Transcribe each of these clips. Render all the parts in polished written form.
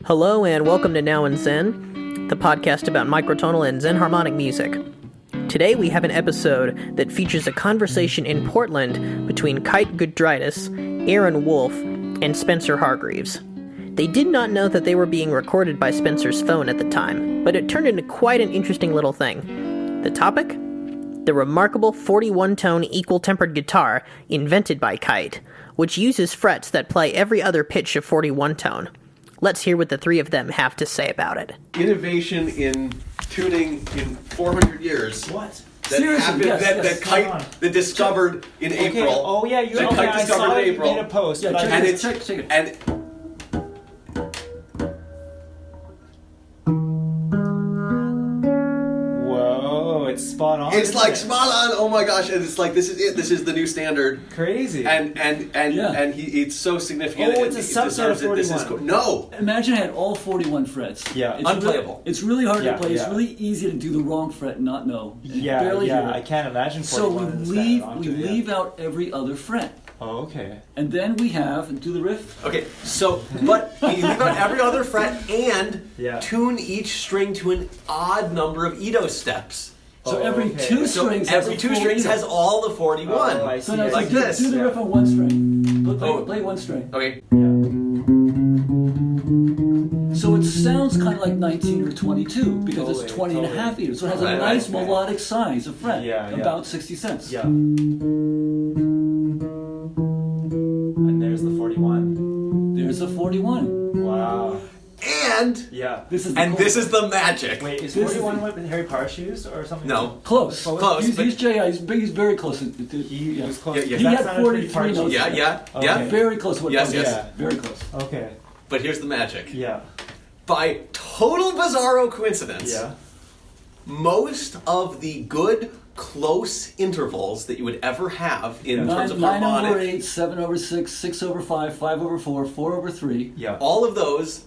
Hello and welcome to Now and Zen, the podcast about microtonal and Zen harmonic music. Today we have an episode that features a conversation in Portland between Kite Giedraitis, Aaron Wolf, and Spencer Hargraves. They did not know that they were being recorded by Spencer's phone at the time, but it turned into quite an interesting little thing. The topic? The remarkable 41-tone equal-tempered guitar invented by Kite, which uses frets that play every other pitch of 41-tone. Let's hear what the three of them have to say about it. Innovation in tuning in 400 years. What? That happened, that Kite that discovered in April. Oh yeah, you that Kite discovered in April. Made a post. Yeah, but check it. And Whoa, it's spot on. it's like isn't it? spot on. Oh my gosh! And it's like this is it. This is the new standard. Crazy. And Yeah. it's so significant. Oh, it's a subset of 41. No. Imagine I had all 41 frets. Yeah. It's Unplayable. It's really hard Yeah, to play. It's yeah. really easy to do the wrong fret and not know. And Yeah, barely yeah. hear it. I can't imagine. So 41 in the we standard leave octave, yeah. leave out every other fret, Oh, okay. and then we have and do the riff. Okay. So, but you leave out every other fret and Yeah. tune each string to an odd number of Edo steps. So Oh, every okay. two So strings. has every a two full strings Edo. has all the 41. Oh, I So see. now like do, this. do the Yeah. riff on one string. Play, Oh. play one string. Okay. So it sounds kind of like 19 or 22 because Totally, it's 20 and a half totally. Edo. So it has Right, a nice right. melodic size of fret. Yeah, yeah. About 60 cents. Yeah. And there's the 41. There's a 41. Wow. And Yeah. This is the this is the magic. Wait, is This 41 what Harry Potter shoes or something? No. Close. Close, He's, but- he's J.I. He's very close. He was close. Yeah, yeah. He That had sounded pretty 43 Potter notes. shoes. Yeah. Okay. Very close to what Yes, it yes. was. Yeah. Very close. Okay. But here's the magic. Yeah. By total bizarro coincidence, Yeah. most of the good close intervals that you would ever have in Yeah. terms of 9 over harmonic, 8, 7 over 6, 6 over 5, 5 over 4, 4 over 3. Yeah. all of those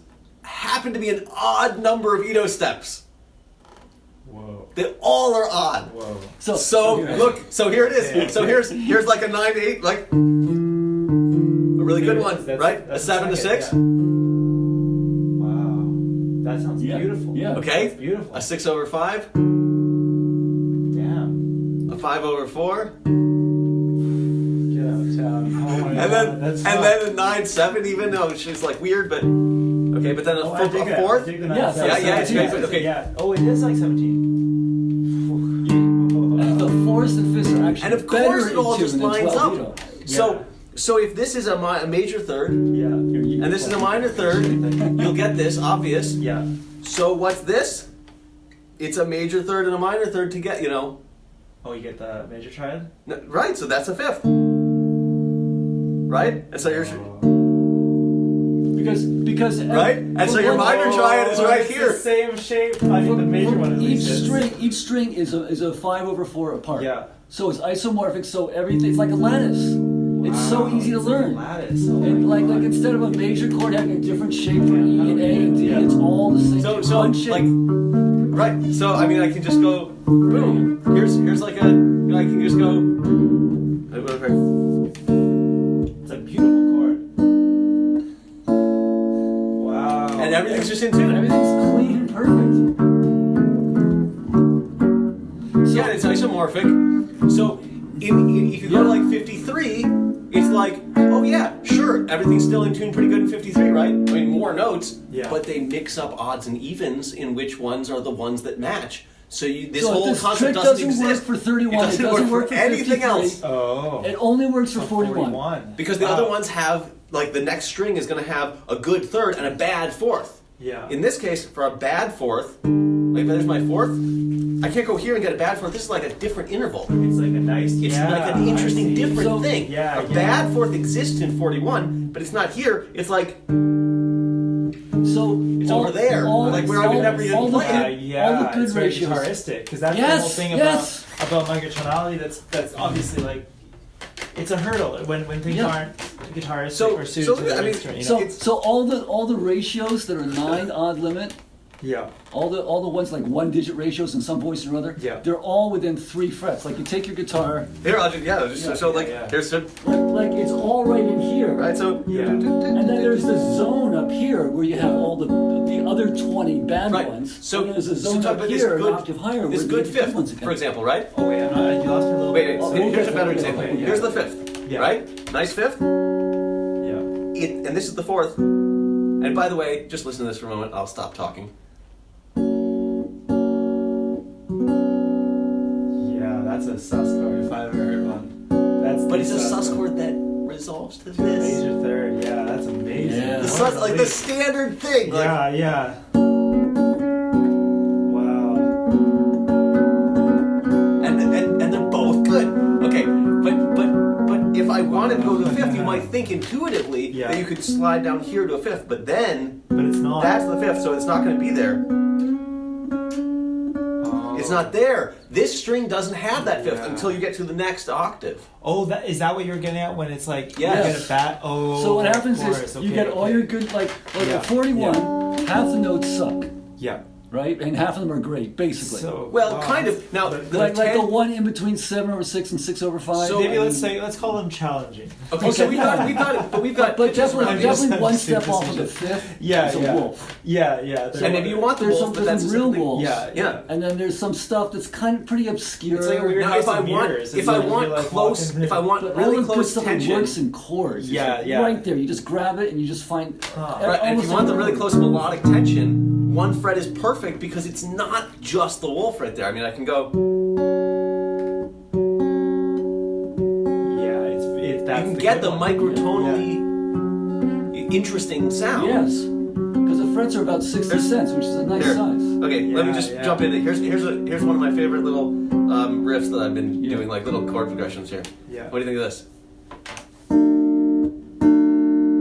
happen to be an odd number of Edo steps. Whoa. They all are odd. Whoa. So here- look, so here it is. Yeah. So here's like a 9-8, like a really good one, That's- right? that's A 7 to the 6. second, yeah. Wow. That sounds Yeah. beautiful. Yeah. Okay. That's beautiful. A 6 over 5. Damn. A 5 over 4. Get out of town. Oh my And god. then That's and tough. then a 9-7, even though she's like weird, but okay. But then a, Oh, I dig a that. fourth. I dig the Yeah, nine, so Yeah, yeah, it's 17. good. Okay. Yeah. Oh, it is like 17. And the fourths and fifths are actually And of course better it all in just tune than lines 12 up. Edo. So if this is a major third Yeah. and this is a minor third, you'll get this obvious. Yeah. So what's this? It's a major third and a minor third to get, Oh, you get the major triad? right? So that's a fifth, right? And so you're Because right, and so your minor Oh, triad is right it's here. the same shape. I mean, the major one at each least is. each string is a 5 over 4 apart. Yeah. So it's isomorphic. So everything it's like a lattice. It's so Wow, easy to it's a learn. Lattice. Oh And my like God. instead of a major chord having a different shape for E and A and D, Yeah. it's all the same. So one shape. like, right? So I mean, I can just go boom. Here's like a, I can just go. Whatever. It's a beautiful chord. Wow. And everything's just in tune. Everything's clean and perfect. Yeah, and it's isomorphic. So if you go to like 53, it's like, oh yeah, sure, everything's still in tune pretty good in 53, right? I mean, more notes, Yeah. but they mix up odds and evens in which ones are the ones that match. So this So whole this concept trick doesn't doesn't work exist. for 31. It doesn't work for anything 53. else. Oh. It only works for 41. Because the other ones have, like, the next string is going to have a good third and a bad fourth. Yeah. In this case, for a bad fourth, like there's my fourth, I can't go here and get a bad fourth. This is like a different interval. It's like a nice. It's yeah, like an interesting, I see. different So- thing. Yeah, a yeah. bad fourth exists in 41, but it's not here. It's like So it's over there, like where I would never even all the play Yeah, good, yeah. all the good it's very ratios. guitaristic because that's the Yes, whole thing yes. about microtonality. That's obviously like it's a hurdle when things Yeah. aren't guitaristic So- or suited so to the I mean, instrument. You So know? so all the ratios that are 9 odd limit Yeah. All the ones like 1-digit ratios in some voice or other. Yeah. They're all within 3 frets. Like you take your guitar, Here, I'll just, so like, here's some, like it's all right in here. right, so, Yeah. And then there's the zone up here where you have all the other 20 bad right, ones. so, and there's a zone talk up about this here, an good, octave higher. this where good the good ones fifth, again. for example, right? Oh wait, you lost me a little Wait, bit. here's a better Okay, example. yeah. Here's the fifth, Yeah. right? Nice fifth. Yeah. And this is the fourth. And by the way, just listen to this for a moment. I'll stop talking. Yeah, that's a sus chord if I ever heard one. But it's a sus chord that resolves to this. Major third. Yeah, that's amazing. Yeah. The sus, like the standard thing. Like, Yeah, yeah. Wow. and they're both good. Okay, but if I wanted to go to a fifth, you might think intuitively that you could slide down here to a fifth, but then But it's not. that's the fifth, so it's not going to be there. It's not there. This string doesn't have that fifth until you get to the next octave. Oh, is that what you were getting at when it's like Yes. you get a bat? Oh. So what happens of is course, you okay, get all okay. your good like Yeah. at 41, half the notes suck, Yeah. right? And half of them are great, basically. So Well, wow. kind of. Now, the like the 10 one in between 7/6 and 6/5. So maybe I let's mean, call them challenging. Okay, so Okay, we've got it, but we've got. but definitely, I'm just- one I'm step just- off of the fifth. Yeah, is a yeah. wolf. Yeah. And maybe you want the There's wolf, some but that's real specifically- wolves. Yeah. And then there's some stuff that's kind of pretty obscure. It's like a weird Now, house if I of want, mirrors. if It's I like want you, like, close, walk in if I want but really all the good close stuff tension, works in chords. It's Yeah, like yeah. right there. You just grab it and you just find. right? And if you almost want the really every- close melodic tension, one fret is perfect because it's not just the wolf right there. I mean, I can go. Yeah, it's that's You can get good the one. microtonally interesting sound. Yes, because the frets are about 60 cents, which is a nice Here. size. Okay, let me Yeah, just yeah. jump in. Here's one of my favorite little riffs that I've been doing, like little chord progressions here. Yeah. What do you think of this?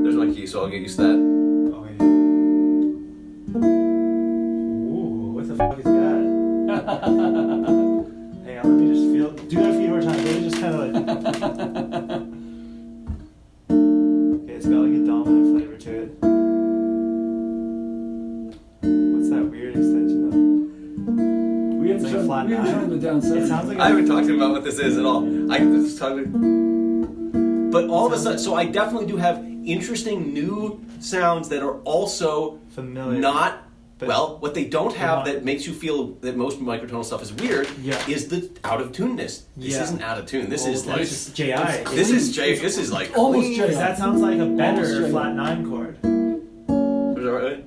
There's my key, so I'll get used to that. Oh, yeah. Ooh, what the fuck is that? Hang on, let me just feel. Do that a few more times. Let me just kind of like. Okay, it's got like a dominant flavor to it. What's that weird extension though? We haven't It's like a flat we haven't nine. shown the downside. It sounds like I haven't talked about what this is at all. I can just talk. But all of a sudden, so I definitely do have interesting new sounds that are also familiar. not. But- Well, what they don't have not- that makes you feel that most microtonal stuff is weird Yeah. is the out of tuneness. This Yeah. isn't out of tune. This Well, is like this is J.I. this is J. This is like Almost clean. J.I. Because that sounds like a Almost better straight. flat 9 chord. Is that right?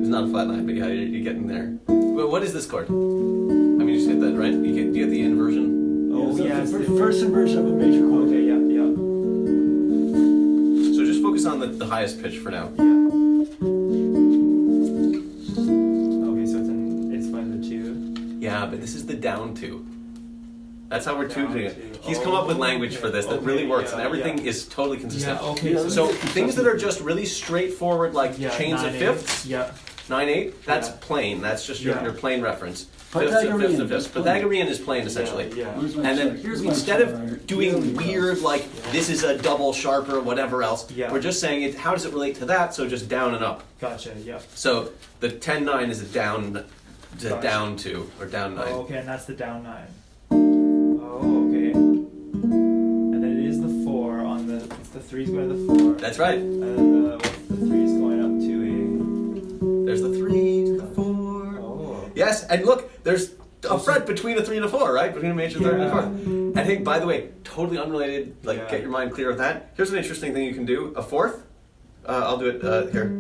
It's not a flat nine, but yeah, you're getting there. But what is this chord? I mean, you just hit that, right? You get the inversion. Oh, So yeah. the It's the first inversion of a major chord. Okay, yeah. So just focus on the highest pitch for now. Okay, so it's playing the 2. Yeah, but this is the down two. That's how we're Down tuning it. two. He's come up with language for this that Okay, really works, yeah, and everything yeah. is totally consistent. Yeah, okay. Yeah, So things that are just really straightforward, like yeah, chains of 9/8. fifths, Yeah. 9/8, that's Yeah. plain. That's just your, Yeah. your plain reference. Fifths and Pythagorean fifths and fifths. is plain. Pythagorean is plain, essentially. Yeah. Where's my And then check? Here's my instead check. of doing weird, like this is a double sharp or whatever else, Yeah. we're just saying it. How does it relate to that? So just down and up. Gotcha, yeah. So the 10/9 is a down, Gotcha. down two or down 9. Oh, okay, and that's the down 9. Oh, okay. And then it is the 4 on the. It's the 3's going to the 4. That's right. And then the 3's going up to There's the 3 to the 4. a. Oh. Yes, and look, there's a fret between a 3 and a 4, right? Between a major third and a Yeah. fourth. I think, by the way, totally unrelated. Like, Yeah. get your mind clear of that. Here's an interesting thing you can do: a fourth. I'll do it here.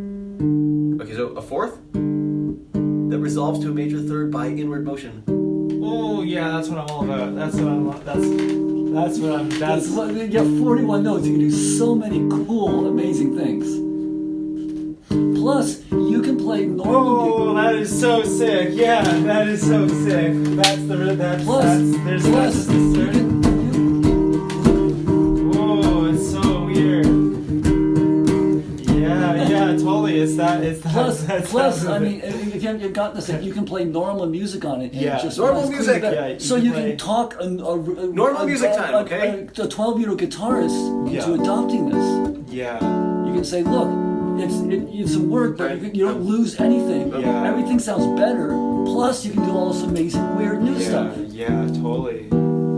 Okay, so a fourth that resolves to a major third by inward motion. Oh, yeah, that's what I'm all about. That's what I'm. That's what I'm. That's That's. what, you have 41 notes. You can do so many cool, amazing things. Plus, you can play normal. Oh, that is so sick. Yeah, that is so sick. That's the. That's. Plus, There's. plus, That's you the can. Whoa, it's so weird. Yeah, totally. It's that. It's that. Plus, I mean, if you haven't gotten this, you can play normal music on it. And Yeah. it just Normal runs music. clean. Yeah, you So can you play- can talk Normal music time, okay? A 12-year-old guitarist into Yeah. adopting this. Yeah. You can say, look, it's some work, but you don't lose anything. Yeah. Everything sounds better. Plus, you can do all this amazing, weird new stuff. Yeah, totally.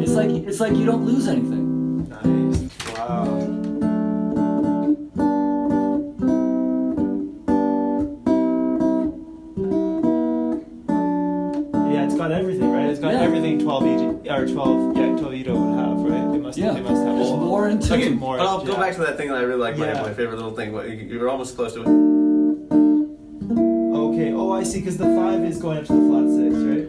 It's like you don't lose anything. Nice. Wow. Yeah, it's got everything, right? It's got everything 12 Edo would have, right? They must have There's all more into Okay, it. more. but I'll go back to that thing that I really like. Yeah. My favorite little thing. You were almost close to it. Okay. Oh, I see. Because the 5 is going up to the flat 6, right?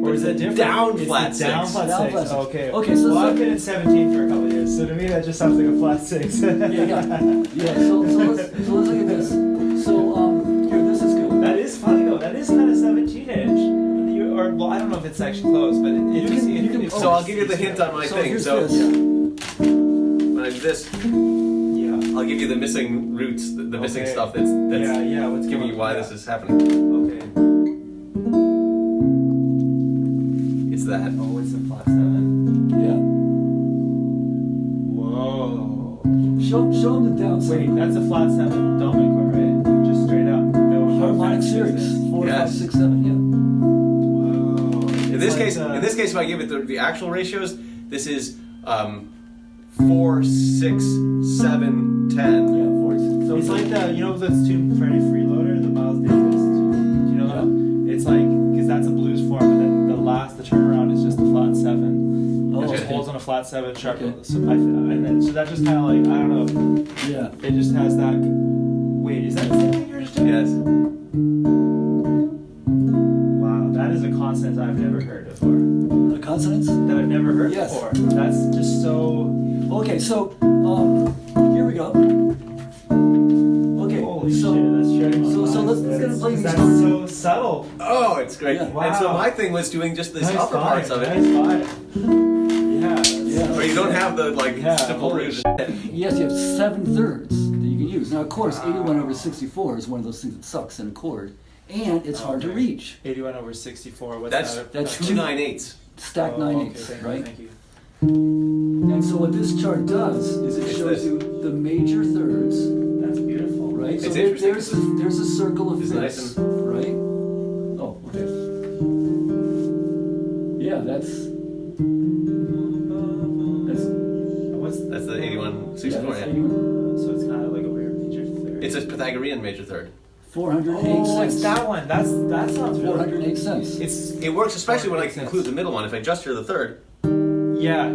Or is it different? Down It's flat the down 6. flat Down 6. flat 6. Okay. Okay, so well, let's I've been at 17 for a couple of years, so to me that just sounds like a flat 6. Yeah. So let's look at this. So here, this is good. That is funny though. That is kind of 17-ish. Or well, I don't know if it's actually close, but it just you can- it's So I'll give you the hint on my So thing. here's So this. when I do this, Yeah. I'll give you the missing roots, the missing Okay. stuff that's Yeah. What's giving going you why on? this is happening. Okay. It's that. Oh, it's a flat 7. Yeah. Whoa. Show them the downside. Wait, that's a flat 7 dominant chord, right? Just straight up. No Harmonic fancy series. business. 4, Yes. 5, 6, 7. Yeah. Whoa. In this case, if I give it the actual ratios, this is 4, 6, 7, 10. Yeah. 4, 6, 7. It's like the, you know, that's tuned for any freeloader, the Miles Davis. Do you know that? It's like, because that's a blues form, and then the turnaround is just the flat 7. Oh, It just okay. holds on a flat 7 sharp. Okay. So that just kind of like, I don't know, Yeah. it just has that. Wait, is that the same thing you're just doing? Yes. Wow, that is a consonant I've never heard before. The consonants. That I've never heard Yes. before. That's just so. Okay, so here we go. Okay, Holy so shit, that's showing my so mind. let's get play these That's chords. so subtle. Oh, it's great. Yeah. And so Wow. my thing was doing just the Nice upper vibe, parts of it, Nice vibe. Yeah. Yeah. where you don't have the Yeah, simple holy root. shit. Yes, you have 7/3 that you can use. Now, of course, 81/64 is one of those things that sucks in a chord, and it's hard to Okay. reach. 81/64. What's That's that? That's 2 9/8. Stack Oh, 9/8, okay, right? Thank you. And so what this chart does is it It's shows this. you the major thirds, That's beautiful. right? It's So interesting. there's a circle of It's this, nice right? Oh, okay. Yeah, that's What's That's the 81/64. that's Yeah. 81. So it's kind of like a weird major third. It's a Pythagorean major third. 408 Oh, it's cents. that one. That sounds really 408 cents. It works especially when I Makes sense. include the middle one. If I just hear the third, Yeah.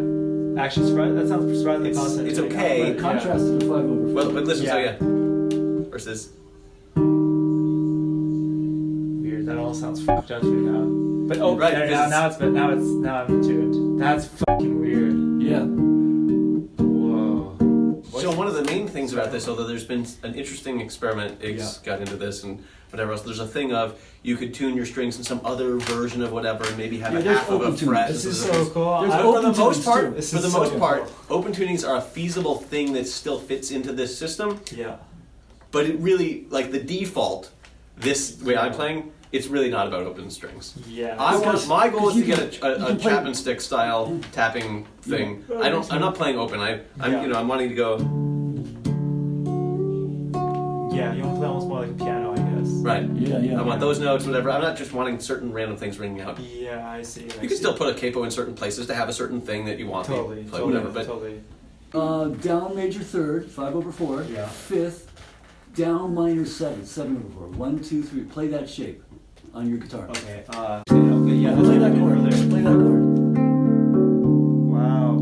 Actually, that sounds surprisingly It's- consonant. it's to me. okay. But contrast to the 5/4. well, but listen, so Yeah. yeah. Versus Weird. That all sounds fucked up to me now. But Right, there, because now I'm tuned. That's fucking weird. Yeah. Whoa. So one of the main things about this, although there's been an interesting experiment, Iggs got into this and whatever else, there's a thing of you could tune your strings in some other version of whatever and maybe have Yeah, a there's half of a open tuning. fret. This is so cool. There's I- For the open most tunings, part, too. This for is the so most cool. part, open tunings are a feasible thing that still fits into this system. Yeah. But it really, like the default, this way I'm playing, it's really not about open strings. Yeah. My goal is to you get can a play- Chapman stick style tapping thing. Yeah. I'm not playing open. I'm Yeah. I'm wanting to go Yeah, you want to play almost more like a piano, I guess. right. Yeah. I want those notes, whatever. I'm not just wanting certain random things ringing out. Yeah, I see. You can still put a capo in certain places to have a certain thing that you want totally, to play, totally, whatever. But totally. Down major third, 5/4. Yeah. Fifth, down minor 7, 7/4. 1, 2, 3. Play that shape on your guitar. Okay. Okay. Yeah. Play that that's chord. earlier. Play that chord. Wow.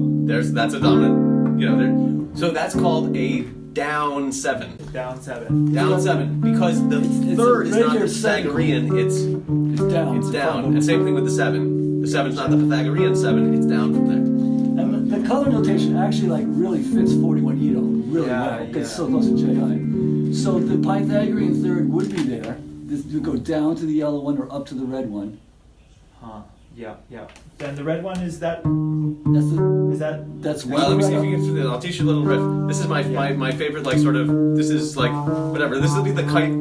that's a dominant. So that's called a down 7. Down 7. Down 7 because the It's third a is not regular Pythagorean. It's It's down. And same thing with the 7. The 7's not the Pythagorean 7. It's down from there. And the color notation actually really fits 41 Edo really Yeah, well. It's yeah. so close to J.I. So the Pythagorean third would be there. This would go down to the yellow one or up to the red one. Huh. Yeah. Yeah. Then the red one is that. That's the Is that. that's Well, let me see if right you can. I'll teach you a little riff. This is my favorite, like sort of. This is like whatever. This will be the kite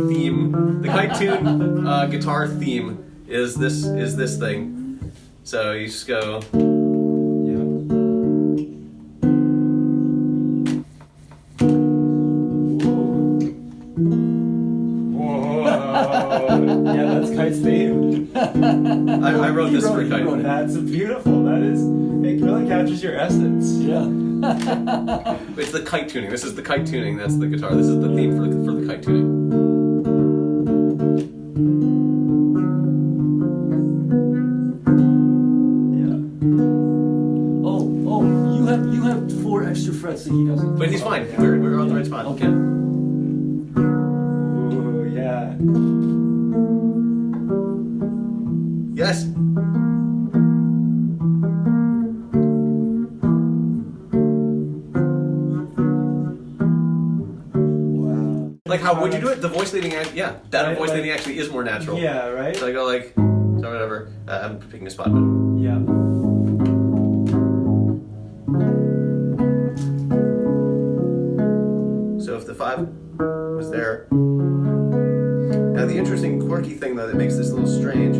theme. The kite tune guitar theme is this thing. So you just go. wrote this for he kite. wrote it. That's beautiful. That is. It really captures your essence. Yeah. It's the kite tuning. This is the kite tuning. That's the guitar. This is the theme for the kite tuning. You have 4 extra frets that he doesn't. But he's fine. We're on the right spot. Okay. Ooh, yeah. Yes. Wow. Like how would you do it? The voice leading act, yeah. That Right, voice like- leading actually is more natural. Yeah, right? So I go like, so whatever. I'm picking a spot, but Yeah. so if the 5 was there. Now the interesting quirky thing though that makes this a little strange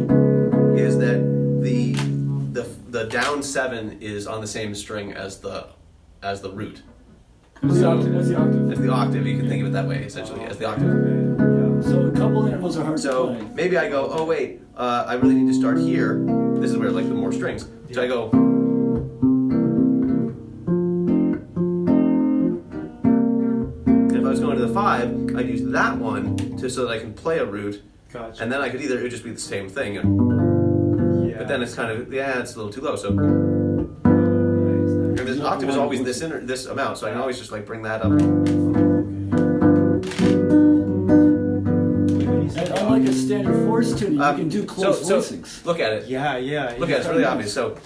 is that the down 7 is on the same string as the root. That's the octave. That's the octave. As the octave, you can think of it that way essentially, as the octave. Yeah. So a couple intervals are hard to So play. maybe I go, oh wait, I really need to start here. This is where like the more strings. So I go. If I was going to the 5, I'd use that one so that I can play a root, Gotcha. and then I could either it would just be the same thing, Yeah. but then it's kind of it's a little too low. So Nice, and nice. this octave is always this amount, so I can always just like bring that up. And unlike a standard force tuning, you can do close so voicings. look at it. Yeah, yeah. Look at it. It's really obvious. So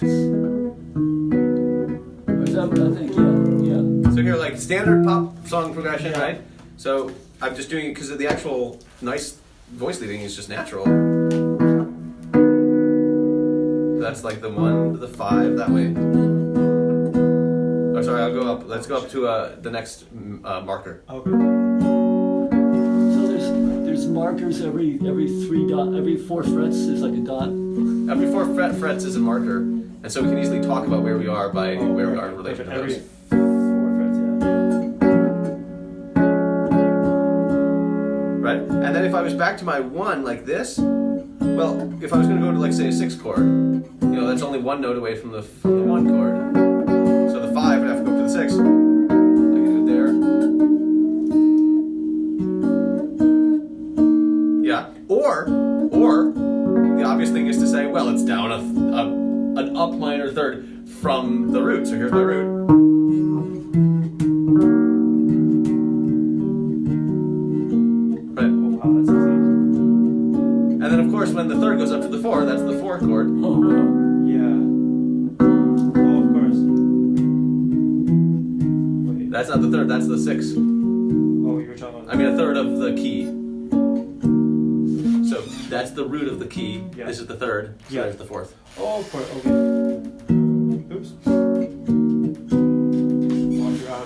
I think, yeah. so here like standard pop song progression, Yeah. right? So I'm just doing it because of the actual nice voice leading is just natural. So that's like the 1 to the 5 that way. Oh, sorry, I'll go up. Let's go up to the next marker. Okay. So there's markers every 4 frets. There's like a dot. Every 4 frets is a marker, and so we can easily talk about where we are by where we are in relation to Every those. 4 frets, Right? And then if I was back to my 1 like this, well, if I was going to go to like say a 6 chord, that's only 1 note away from the 1 chord. So the 5 would have to go up to the 6. I can do it there. Yeah. Or the obvious thing is to say, well, it's down an up minor third from the root. So here's my root. Right. Oh, wow, that's easy. And then, of course, when the third goes up to the 4, that's the 4th chord. Oh, wow. Yeah. Oh, of course. Wait. That's not the 3rd, that's the 6th. Oh, you were talking about. I mean, a 3rd of the key. So that's the root of the key. Yeah. This is the 3rd. So Yeah. there's the 4th. Oh, of course. Okay. Oops. 1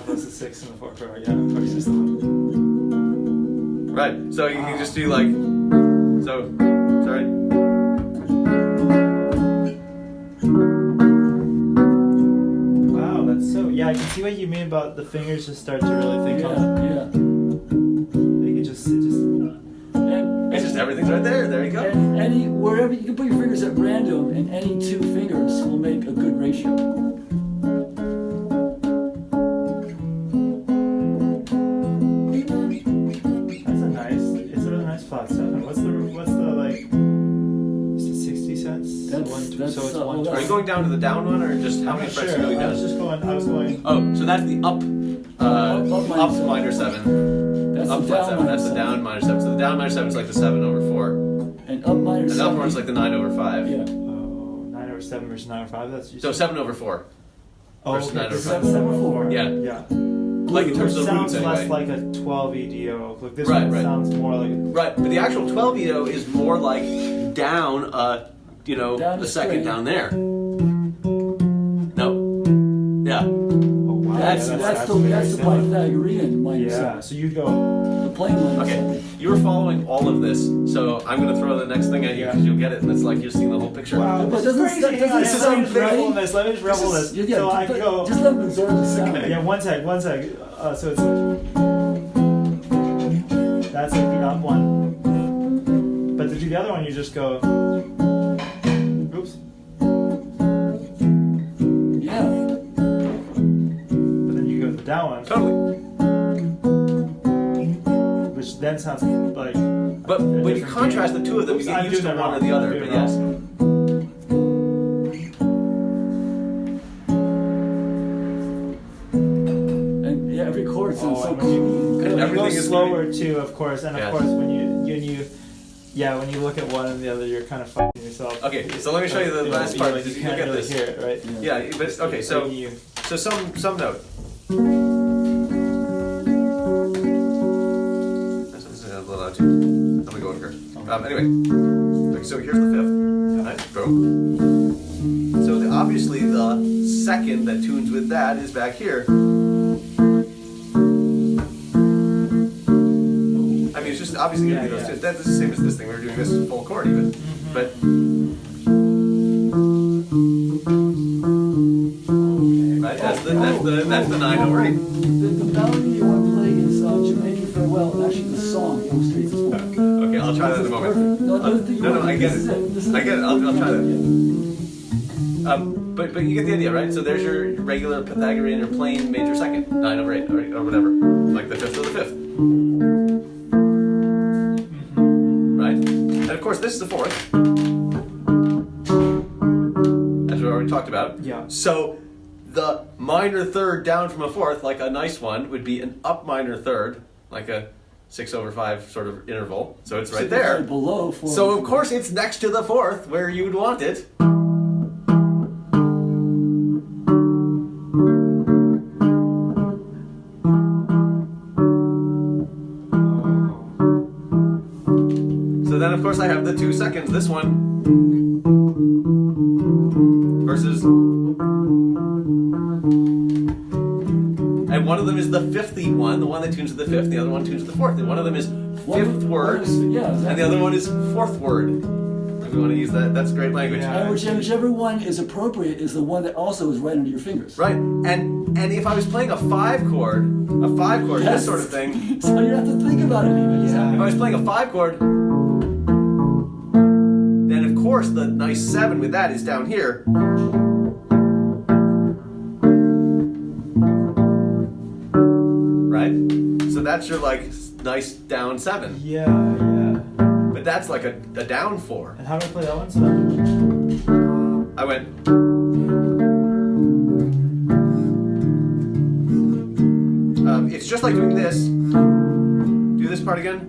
plus the 6 and the 4 chord. Yeah, of course, it's the 1. Right. So you can just do like. So, sorry. Wow, that's so. Yeah, I can see what you mean about the fingers just start to really think on. Yeah. They can just. And, It's just everything's right there. There you go. and wherever you can put your fingers at random, and any 2 fingers will make a good ratio. That's a nice. It's a really nice flat 7. What's the like? Is it 60 cents? That's- so it's well, 120. Are you going down to the down one, or just how I'm many not frets sure. are you going I was down? just going. I was going. Oh, so that's the up Up minor 7. That's Up the flat down 7. That's the minor down minor 7. So the down minor 7 is like the 7 over 4. And up minor And the up 7. one is like the 9 over 5. Yeah. Oh, 9 over 7 versus 9 over 5. That's So 7 over 4. Oh, versus okay. 9 over 5. 7 over 4. Yeah. Yeah. Like in terms of the sounds roots less anyway. like a 12 EDO. Like this Right, one right. sounds more like. Right, but the actual 12 EDO is more like down Down the a second string. down there. No. Yeah. Oh wow. That's yeah, the very similar. Pythagorean minor Yeah. 7. So you go. The plain minor Okay, 7. you were following all of this, so I'm going to throw the next thing at you because you'll get it, and it's like you're seeing the whole picture. Wow. But This is doesn't- crazy. doesn't Hang on, sound let me just revel right. in this. Let me just revel in this. Yeah, So I but go. just let them absorb the sound. Yeah, one sec. So it's. That's like the up one. But to do the other one, you just go. Oops. that one. Totally. Which then sounds like. But when you contrast the two of them, you get used to one or the other. But yes. And yeah, every chord sounds so and cool. when you go Everything is slower too, of course, and of Yes. course when you look at one and the other, you're kind of fucking yourself. Okay, so let me show you the last part. You Just can't look at really this. hear it, right? Yeah, but okay, so When you- some note. This is a little loud too. I'm gonna go over. Anyway, okay, so here's the fifth. Nice, boom. So obviously the second that tunes with that is back here. I mean, it's just obviously gonna be those two. That's the same as this thing. We're doing this full chord even, but. Right, that's the 9/8. The melody you want to play is Jamaican Farewell, and actually the song illustrates this one. Okay, I'll try that in a moment. Perfect. No, I get this is it. This is I get it. I'll try that. Yeah. But you get the idea, right? So there's your regular Pythagorean or plain major second, 9/8, or whatever, like the fifth of the fifth, right? And of course, this is the fourth, as we already talked about. Yeah. So the minor third down from a fourth, like a nice one, would be an up minor third, like a 6/5 sort of interval. So it's right there. Below 4. So of course it's next to the fourth where you'd want it. So then of course I have the 2 seconds. This one versus, and one of them is the fifthly one, the one that tunes to the fifth, the other one tunes to the fourth. And one of them is fifth word, and the other one is fourth word. If we want to use that, that's great language. Yeah. And whichever one is appropriate is the one that also is right under your fingers. Right, and if I was playing a 5 chord, Yes. this sort of thing. So you don't have to think about it even. Just Yeah. If I was playing a 5 chord, then of course the nice 7 with that is down here. Right? So that's your like nice down 7. Yeah, yeah. But that's like a down 4. And how do I play that one? So that I went. It's just like doing this. Do this part again.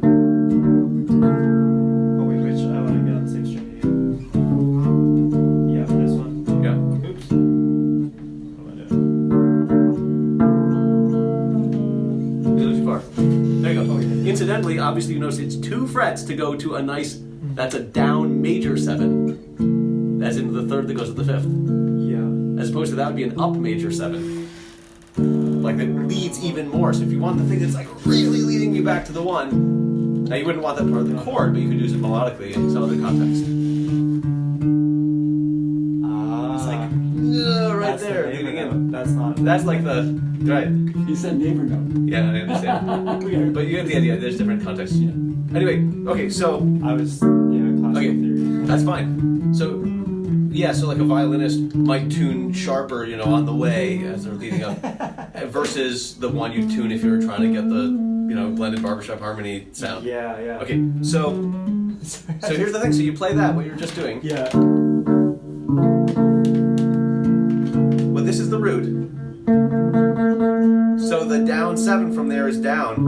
oh wait, which I want to get on the same string. Yeah, this one. Yeah. Oops. What am I doing? A little too far. There you go. Incidentally, obviously you notice it's 2 frets to go to a nice, that's a down major 7. As in the third that goes to the fifth. Yeah. As opposed to that would be an up major 7. Like that leads even more. So if you want the thing that's like really leading you back to the 1, now you wouldn't want that part of the chord, but you could use it melodically in some other context. It's like right That's there, the neighbor leading note. in. That's not. That's like the, right. You said neighbor note. Yeah, I understand. Weird. But you get the idea, there's different contexts. Anyway, okay, so I was classical Okay, theory. that's fine. So, yeah, so like a violinist might tune sharper, on the way as they're leading up, versus the one you tune if you were trying to get the, blended barbershop harmony sound. Yeah, yeah. Okay, so here's the thing. So you play that, what you were just doing. Yeah. Well, this is the root. So the down 7 from there is down.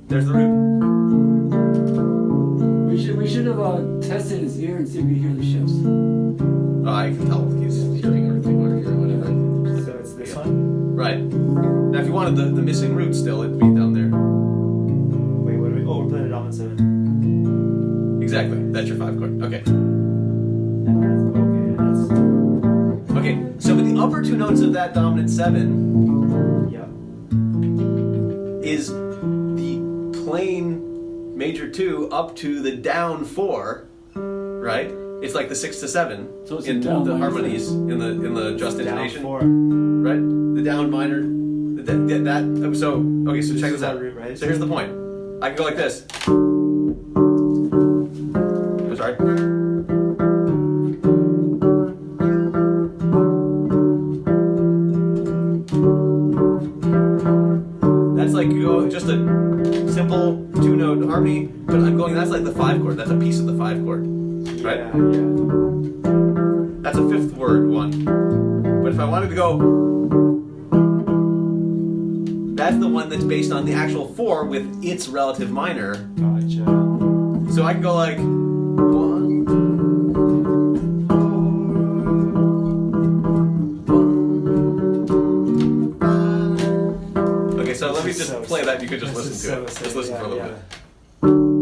There's the root. We should have tested his ear and see if we could hear the shifts. Oh, I can tell he's hearing everything over here, whatever. So it's this one. Right. Now, if you wanted the missing root still, it'd be down there. Wait, what are we? Oh, we're playing a dominant 7. Exactly. That's your 5 chord. Okay. And that's Okay. So with the upper 2 notes of that dominant 7 yeah. is the plain major 2 up to the down 4, right? It's like the 6 to 7 So it's in a down the minor harmonies in the just Down intonation, 4. right? The down minor. So okay. So check this is our out. root, right? So here's the point. I can go like this. I'm sorry. like you go just a simple 2-note harmony, but I'm going. That's like the 5 chord. That's a piece of the 5 chord, right? Yeah, yeah. That's a 5th word one. But if I wanted to go, that's the one that's based on the actual 4 with its relative minor. Gotcha. So I can go like 1. Okay, so let me just play that. You could just listen to it. Just listen for a little bit.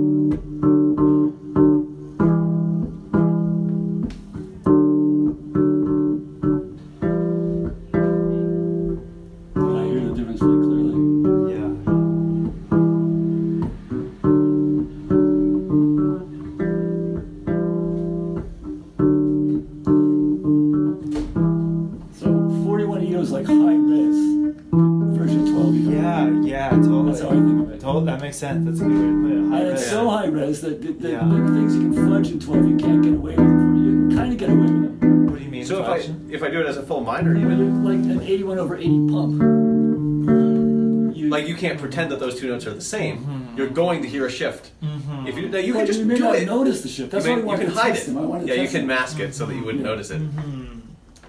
I hear the difference really clearly. Yeah. So 41 EO is like high res version 12 EO. Yeah, totally. That's how I think of it. That makes sense. That's a good way to put it. High And it's res. so high res that the Yeah. things you can fudge in 12 you can't get away with. You can kind of get away with them. What do you mean? So fudge? if I do it as a full minor, even Like an 81/80 pump. like you can't pretend that those 2 notes are the same. You're going to hear a shift. If you now you Well, can just you may do not it. notice the shift. That's you why I may- wanted you to can hide test it. them. I wanted to Yeah, you test can them. mask it so that you wouldn't notice it.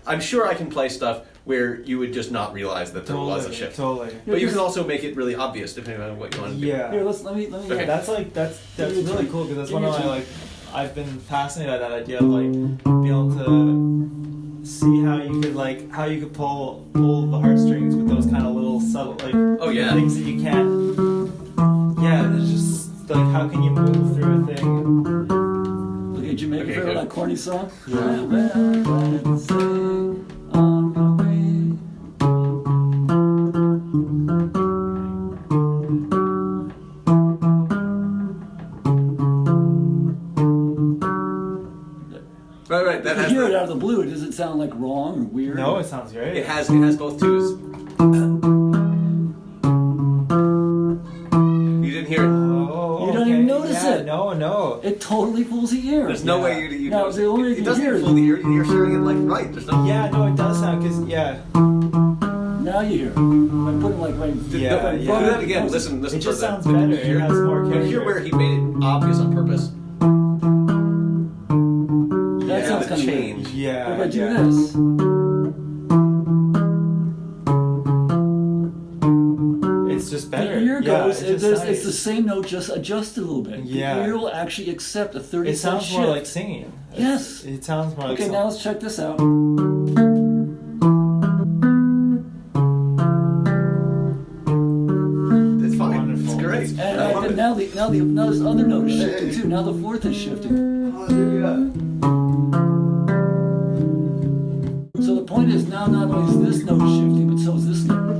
I'm sure I can play stuff where you would just not realize that there was a shift. Totally. But you can also make it really obvious depending on what you want to do. Yeah. Here, let me. Okay. That's really cool because that's Give one me of a my tune. like. I've been fascinated by that idea of like being able to see how you could pull the heartstrings with those kind of little subtle like Oh, yeah. things that you can't. Yeah, there's just like how can you move through a thing? Okay, Jamaica Okay, favorite good. that corny song? Yeah. Well, say on my way. Right. That If has you hear it out of the blue, does it sound like wrong or weird? No, it sounds great. it has both twos. You didn't hear it. Oh, You don't okay. even notice Yeah, it. No. It totally fools the ear. There's no Yeah. way you No, notice the only way it. you It can doesn't hear it- fool the ear. You're hearing it like right. There's no. Yeah, no, it does sound because Now you hear it. I put it like right. Yeah, Do yeah. that again. Listen it for just the- sounds the- better. Hear, It has more you character. hear where he made it obvious on purpose. That Yeah, sounds the kind of change. weird. Yeah. If I do yeah. this, It's just better. the ear Yeah, goes. it's just It's the nice. same note, just adjusted a little bit. Yeah. The ear will actually accept a 30 It sounds shift. more like singing. Yes. It sounds more like Okay, song. now let's check this out. It's fine. Wonderful. It's great. And, I love and it. now this other note is shifting too. Now the fourth is shifting. Hallelujah. So the point is now not only is this note shifting, but so is this note.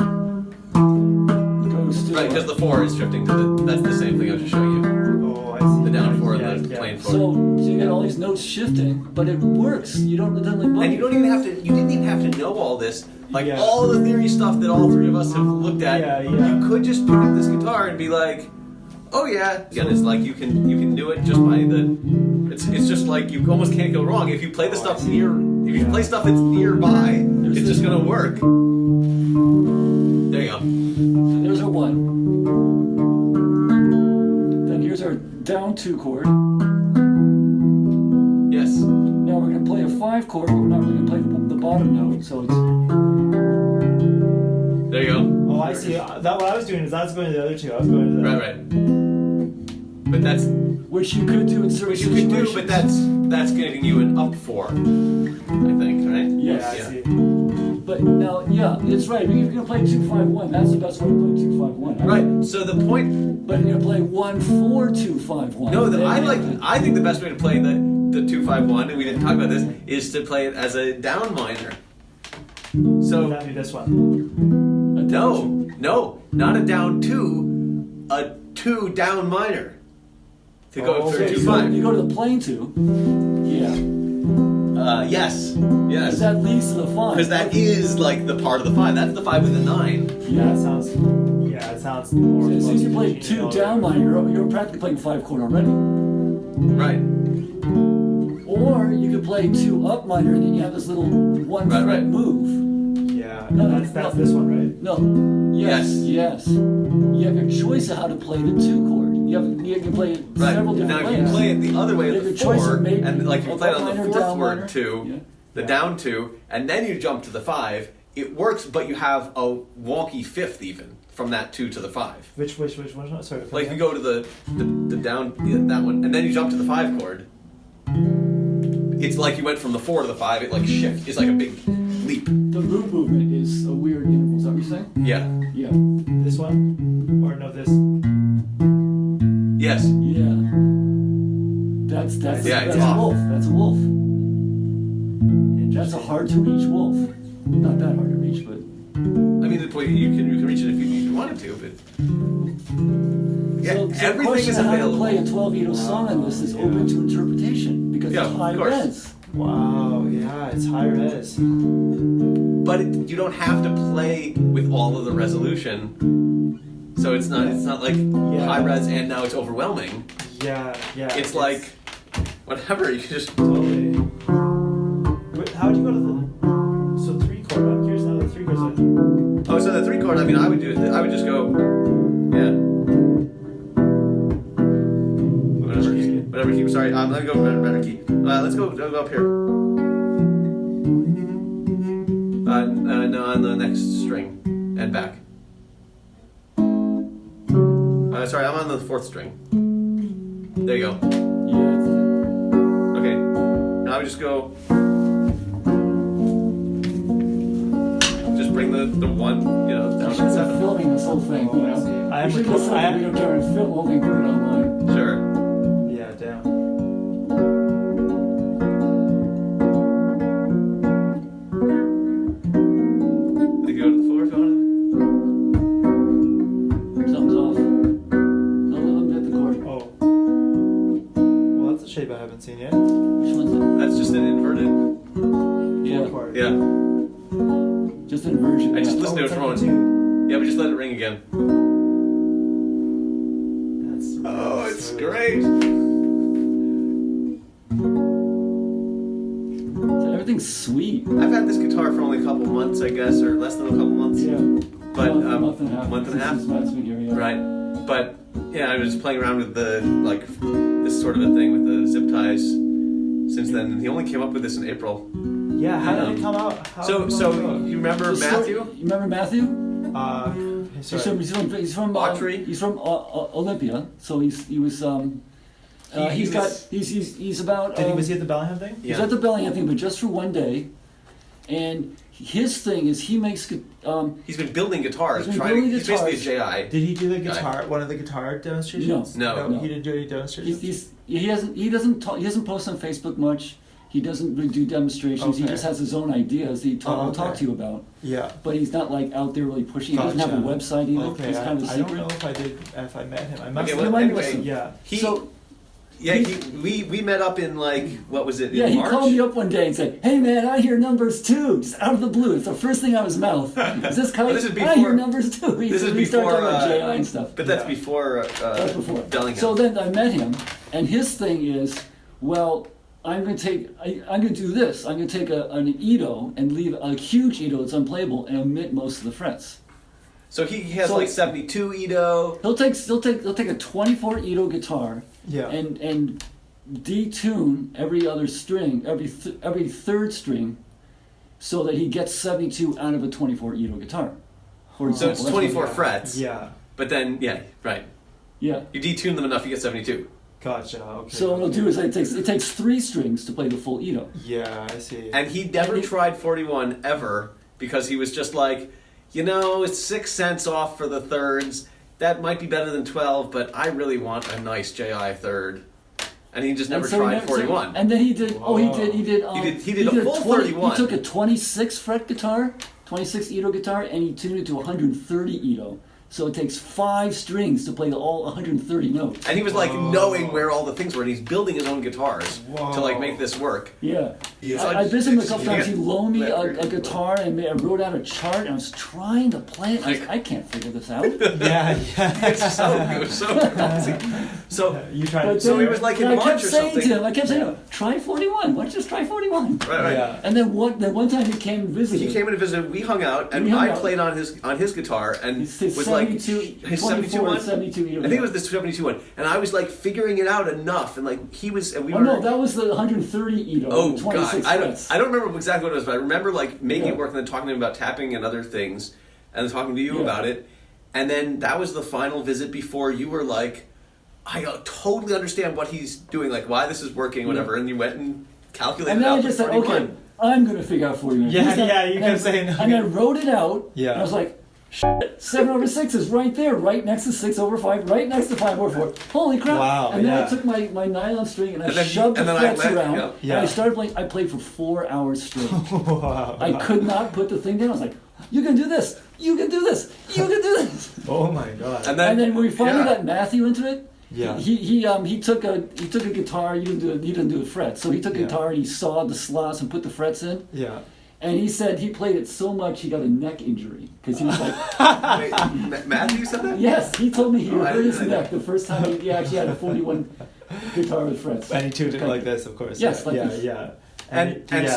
Goes to Right, because the 4 is shifting to the. That's the same thing I was just showing you. Oh, I see. The down 4 Yeah, and the yeah. plain 4. so you get all these notes shifting, but it works. You don't it doesn't like And you don't even have to. You didn't even have to know all this. Like Yeah. all the theory stuff that all 3 of us have looked at. Yeah, yeah. You could just pick up this guitar and be like, oh yeah. Again, it's like you can do it just by the. It's just like you almost can't go wrong if you play the Oh, I stuff see. near. If you play stuff that's nearby, There's it's this just gonna one. work. There you go. So there's our 1. Then here's our down 2 chord. Yes. Now we're going to play a 5 chord, but we're not really going to play the bottom note. So it's There you go. Oh, I see. That what I was doing is I was going to the other two. I was going to the. Right. But that's which you could do in certain what you could do. situations. But that's giving you an up 4. I think, right? Yeah, I Yeah. see. But now, yeah, it's right. You're going to play 2-5-1. That's the best way to play 2-5-1. Right. So the point. But you're going to play 1-4-2-5-1. No, Then- I think the best way to play the 2-5-1, and we didn't talk about this, is to play it as a down minor. So That'd be this one. no, not a down 2, a 2 down minor. To go Oh, through okay. 2-5. You go to the plain 2. Yeah. Yes. Because that leads to the 5. Because that is like the part of the 5. That's the 5 with the 9. Yeah, it sounds. Yeah, it sounds more. So as soon as you close play to 2 Gino down or- minor, you're practically playing 5 chord already. Right. Or you could play 2 up minor and then you have this little 1 Right, fret right. move. Yeah. that's this one, right? No. Yes. You have your choice of how to play the 2 chord. You can play it several different ways. Now, if you play it the other way of the 4, and like you play it on the 4th word 2, the down 2, and then you jump to the 5, it works, but you have a wonky 5th even from that 2 to the 5. Which one? Sorry. Like if you go to the down, that one, and then you jump to the 5 chord, it's like you went from the 4 to the 5, it like shifts, it's like a big leap. The root movement is a weird interval, is that what you're saying? Yeah. Yeah. This one? Or no, this? Yes. Yeah. That's it's a off. wolf. That's a wolf. That's a hard to reach wolf. Not that hard to reach, but I mean, you can reach it if you wanted to, but yeah, so everything the question is of how to available. play a 12-Edo song on this is open to interpretation because it's high of course. res. Wow, yeah, it's high res. But you don't have to play with all of the resolution, so it's not like high res and now it's overwhelming. Yeah. It's like whatever. You can just Totally. How would you go to the 3 chord? I'm curious now the 3 chords. Oh, so the 3 chord. I mean, I would do it. I would just go. Yeah. Whatever key. Sorry, let me go better key. Let's go up here. No, on the next string and back. Sorry, I'm on the 4th string. There you go. Yeah. Okay. Now I would just go. Just bring the 1, down to the 7. Filming this whole thing. You know? I am we should go I am- video camera and film whole thing, put it online. Sure. Yeah, down. Did you go to the 4 if you wanted? Something's off. No, let me hit the chord. Oh. Well, that's a shape I haven't seen yet. Which one's it? That's just an inverted. Yeah. Chord. Yeah. Just an inversion. I just yeah. listened to it it's for like one. a 2. Yeah, but just let it ring again. That's It's great. So everything's sweet. I've had this guitar for only a couple months, I guess, or less than a couple months. Yeah. But month and a half. month and a half. This is last figure, yeah. Right. But yeah, I was playing around with this sort of a thing with the zip ties since then. And he only came up with this in April. Yeah, how did it come out? So you remember Matthew? You remember Matthew? Sorry. He's from Olympia. So he was he's about. Was he at the Bellingham thing? He's at the Bellingham thing, but just for one day. And his thing is he makes. He's been building guitars. He's been building He's basically a guitars. JI. Did he do the guitar? One of the guitar demonstrations? No. He didn't do any demonstrations. He doesn't post on Facebook much. He doesn't really do demonstrations. He Okay. just has his own ideas that he'll talk to you about. Yeah. But he's not like out there really pushing. He doesn't have a Gotcha. website either. Okay, He's kind of I secret. don't know if I met him. I must Okay, have. well, anyway, listen. Yeah. We met up in what was it? Yeah, in he March? called me up one day and said, "Hey man, I hear numbers too." Just out of the blue, it's the first thing out of his mouth. Is this Kite? Well, this is I hear before- numbers too. This is We started before talking about JI and stuff. But that's Yeah. before. That's before. Bellingham. So then I met him, and his thing is, well, I'm going to do this. I'm going to take an Edo and leave a huge Edo that's unplayable and omit most of the frets. So he has So- like 72 Edo. He'll take a 24 Edo guitar Yeah. and detune every other string, every third string, so that he gets 72 out of a 24 Edo guitar. For So example, it's that's 24 what- frets. Yeah. But then, yeah, right. Yeah. You detune them enough, you get 72. Gotcha. Okay. So what it'll do is it takes 3 strings to play the full Edo. Yeah, I see. And he never tried 41 ever because he was just like, it's 6 cents off for the thirds. That might be better than 12, but I really want a nice JI third. And he just never And so tried 41. And then he did. He did a full 31. He took a 26 fret guitar, 26 Edo guitar, and he tuned it to 130 Edo. So it takes 5 strings to play all 130 notes. And he was like knowing where all the things were, and he's building his own guitars to like make this work. Yeah. Yeah. I visited him a couple times. He Yeah. loaned me a guitar, and I wrote out a chart, and I was trying to play it. I was like, I can't figure this out. Yeah. It was so crazy. So You tried. But So he then- was like in and I March kept or saying something. to him, I kept saying, try 41. Why don't you just try 41? right. Yeah. And then one time he came and visited. He came in to visit. We hung out, and We hung I out. played on his guitar, and It's his was like 72, his 72 24 one. and 72. I think it was the 72 one, and I was like figuring it out enough, and like he was, and we Oh were. no, that was the 130 Edo. Oh 26 God, frets. I don't remember exactly what it was, but I remember like making Yeah. it work and then talking to him about tapping and other things, and then talking to you Yeah. about it, and then that was the final visit before you were like, I totally understand what he's doing, like why this is working, whatever, and you went and calculated And then out I just the said, 41. okay, I'm going to figure out 41. Yeah, He's not- yeah, you and kept I- saying, And I wrote it out, Yeah. and I was like, shit, 7/6 is right there, right next to 6/5, right next to 5/4. Holy crap. Wow, And then yeah. I took my nylon string and I And then- shoved and the then I frets let- around, yeah. and I started playing. I played for 4 hours straight. Wow. I could not put the thing down. I was like, you can do this, you can do this, you can do this. Oh my god. And And then when we finally yeah. got Matthew into it, Yeah. he took a guitar. You didn't do the frets, so he took a Yeah. guitar and he sawed the slots and put the frets in. Yeah. And he said he played it so much he got a neck injury because he was like, Wait, Matthew said that? yes, he told me he Oh, I hurt his didn't know neck the first time he actually had a 41 guitar with frets. And he tuned it like this, of course. Yes, yeah, like yeah, this. yeah. And yeah.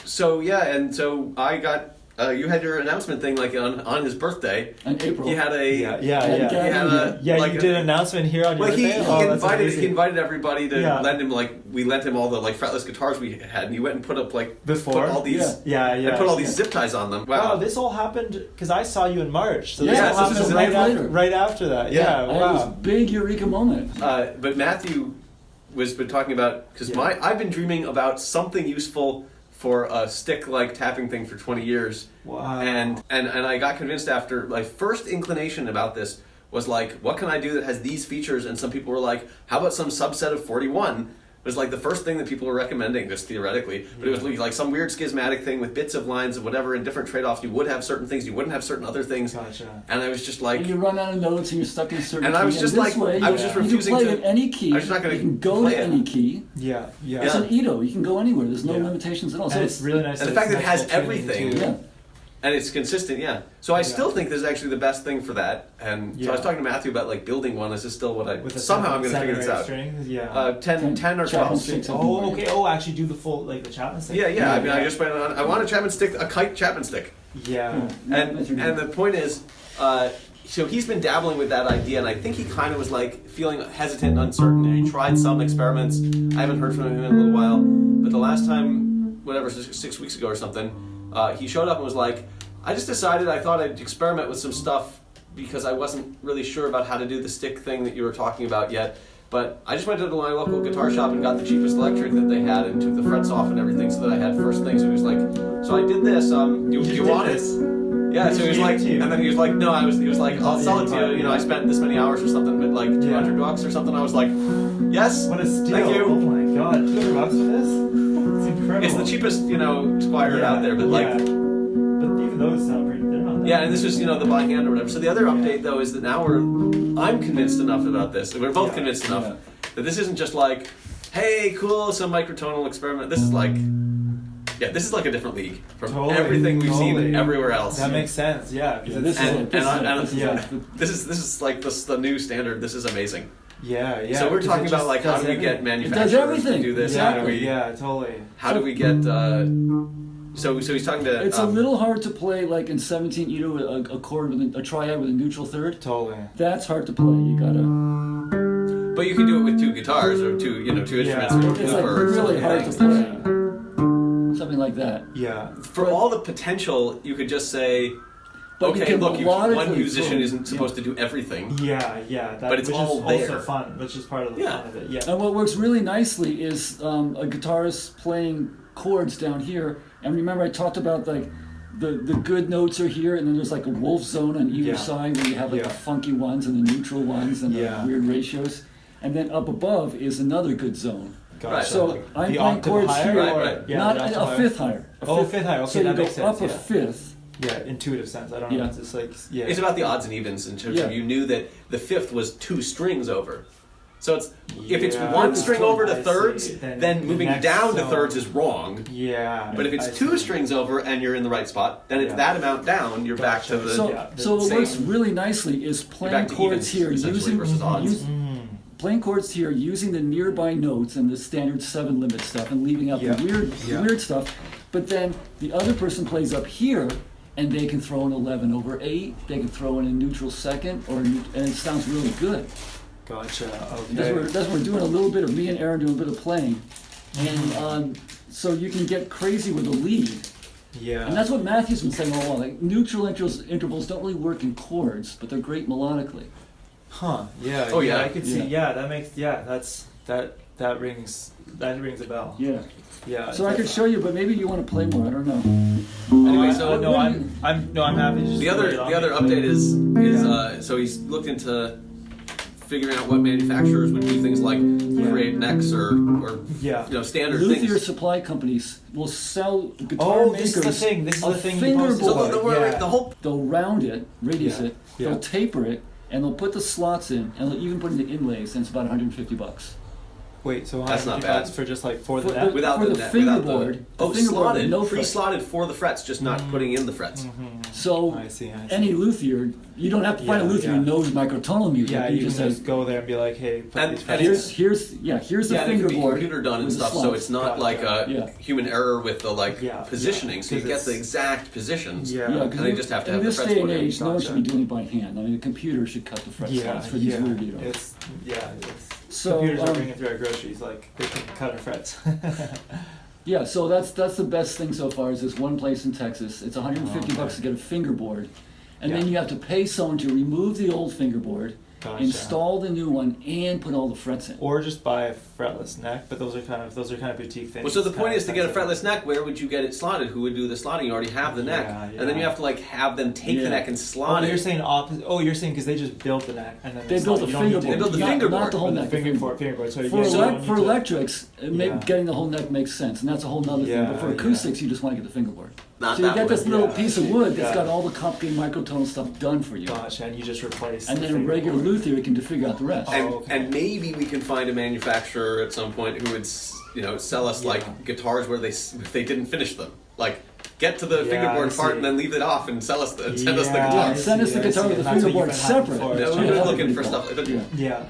so I got you had your announcement thing like on his birthday. In April. He had a Yeah, yeah, And yeah. Gavin, he had a Yeah, like you a- did an announcement here on your Well, he birthday? Oh, that's invited amazing. everybody to Yeah. lend him we lent him all the like fretless guitars we had, and he went and put up like Before? put all these Yeah, yeah. and put all these zip ties on them. Wow, Wow. this all happened because I saw you in March. So Yeah, this so all this happened is right, later. right after that. Yeah. Yeah, I had this wow. big eureka moment. But Matthew was been talking about because Yeah. I've been dreaming about something useful for a stick like tapping thing for 20 years. Wow. And I got convinced after my first inclination about this was like, what can I do that has these features? And some people were like, how about some subset of 41? It was like the first thing that people were recommending, just theoretically. But it was like some weird schismatic thing with bits of lines and whatever, and different trade-offs. You would have certain things, you wouldn't have certain other things. Gotcha. And I was just like, And you run out of notes and you're stuck in a certain And key. I was just this like- way, I was just you refusing can play to- at any key. I was just not gonna you can go play to it. any key. Yeah, yeah. It's Yeah. an Edo. You can go anywhere. There's no Yeah. limitations at all. So And it's really nice. And the that fact it's that it has natural tuning, everything. too. yeah. and it's consistent, yeah. So I still think this is actually the best thing for that. And so I was Yeah. talking to Matthew about like building one. This is still what With the somehow I'm going to seven figure or this eight out. Strings, yeah. 10 or Chapman 12. sticks. Oh, okay. Oh, actually do the full, like the Chapman stick? Yeah, yeah. I mean, I just went on. I want a Chapman stick, a kite Chapman stick. Yeah. And That's really and good. the point is, so he's been dabbling with that idea, and I think he kind of was like feeling hesitant and uncertain. And he tried some experiments. I haven't heard from him in a little while, but the last time, whatever, 6 weeks ago or something, he showed up and was like, I just decided I thought I'd experiment with some stuff because I wasn't really sure about how to do the stick thing that you were talking about yet. But I just went to my local guitar shop and got the cheapest electric that they had and took the frets off and everything so that I had first thing. So he was like, so I did this. Do you want it? Yeah. So he was like, and then he was like, no. He was like, I'll sell it to you. You know, I spent this many hours or something, but like $200 or something. I was like, yes. What a steal. Thank you. Oh my god, $200 for this? It's incredible. It's the cheapest, Squire out there, but like. Yeah. But even those sound pretty, they're not that Yeah, and this was, the by hand or whatever. So the other update, though, is that now I'm convinced enough about this. We're both convinced enough that this isn't just like, hey, cool, some microtonal experiment. This is like, this is like a different league from Totally, everything we've seen totally. everywhere else. That makes sense, yeah. 'cause Yeah, it's- this is And- it. This and is it. yeah. This is like the new standard. This is amazing. yeah, yeah. So we're 'cause talking it about just like how does do we get everything. manufacturers everything. to do this? Yeah, How do we? yeah, totally. How do we get? So he's talking to. It's a little hard to play like in 17 Edo a chord with a triad with a neutral third. Totally. That's hard to play. You gotta. But you can do it with two guitars or two instruments or It's like or really something hard like to that. play. Something like that. Yeah. For all the potential, you could just say, But you okay, can look, one melodically musician throw- isn't supposed to do everything. Yeah, yeah. That, But it's which all is there. also fun, which is part of the Yeah. fun of it. Yeah. And what works really nicely is a guitarist playing chords down here. And remember, I talked about like the good notes are here, and then there's like a wolf zone on either Yeah. side where you have like Yeah. the funky ones and the neutral ones and Yeah. the weird ratios. And then up above is another good zone. Gotcha. Right. So I'm the playing octave chords higher, here, Right, or right. yeah, not the octave a higher. fifth higher. Oh, fifth higher. Okay, so you that go makes sense. up a Yeah. fifth, intuitive sense. I don't know. It's just like It's about the odds and evens in terms of you knew that the fifth was 2 strings over. So it's if it's 1 string over to thirds, then moving down to thirds is wrong. Yeah. But if it's 2 strings over and you're in the right spot, then it's that amount down. You're back to the so what works really nicely is playing chords here using playing chords here using the nearby notes and the standard 7 limit stuff and leaving out the weird stuff. But then the other person plays up here and they can throw an 11 over 8. They can throw in a neutral second and it sounds really good. Gotcha. Okay. That's what we're doing a little bit of me and Aaron doing a bit of playing, and so you can get crazy with the lead. Yeah. And that's what Matthew's been saying all along. Like neutral intervals don't really work in chords, but they're great melodically. Huh. Yeah. Oh yeah. I could see. Yeah. That makes. Yeah. That rings a bell. Yeah. Yeah. So I could show you, but maybe you want to play more. I don't know. Anyway, so I'm happy. To just the other update is so he's looked into figuring out what manufacturers would do things like create necks or standard Luthier things. supply companies will sell guitar makers. This is the thing. This is the thing. Fingerboard. The whole They'll round it, radius it. They'll taper it, and they'll put the slots in, and they'll even put in the inlays, and it's about $150. Wait, so that's not bad for just like for the net? Without for the the net, fingerboard. slotted, no pre-slotted for the frets, just not putting in the frets. So I see. any luthier, you don't have to find a luthier who knows microtonal music. Yeah, you can just go there and be like, hey, put these frets in. here's the it can be fingerboard. computer done and stuff, so it's not like a human error with the positioning. So you get the exact positions. And they just have to have the frets. In this day and put in. age, no one should be doing it by hand. I mean, a computer should cut the fret slots for these weird It's so computers are bringing through our groceries, like they can cut our frets. Yeah, so that's the best thing so far is this one place in Texas. It's $150 to get a fingerboard, and then you have to pay someone to remove the old fingerboard, install the new one, and put all the frets in. Or just buy a fretless neck, but those are kind of boutique things. Well, so the point is to get a fretless neck. Where would you get it slotted? Who would do the slotting? You already have the neck, and then you have to have them take the neck and slot it. You're saying opposite. Oh, you're saying because they just built the neck and then they built the fingerboard. They built the fingerboard, not the whole neck. Fingerboard. So for electrics, getting the whole neck makes sense, and that's a whole nother thing. But for acoustics, you just want to get the fingerboard. So you get this little piece of wood that's got all the complicated microtonal stuff done for you. Gotcha, and you just replace. And then a regular luthier can figure out the rest. And maybe we can find a manufacturer at some point who would sell us guitars where they didn't finish them. Get to the fingerboard part and then leave it off and send us the guitar. Send us the guitar with the fingerboard separate. We're looking for stuff. Yeah.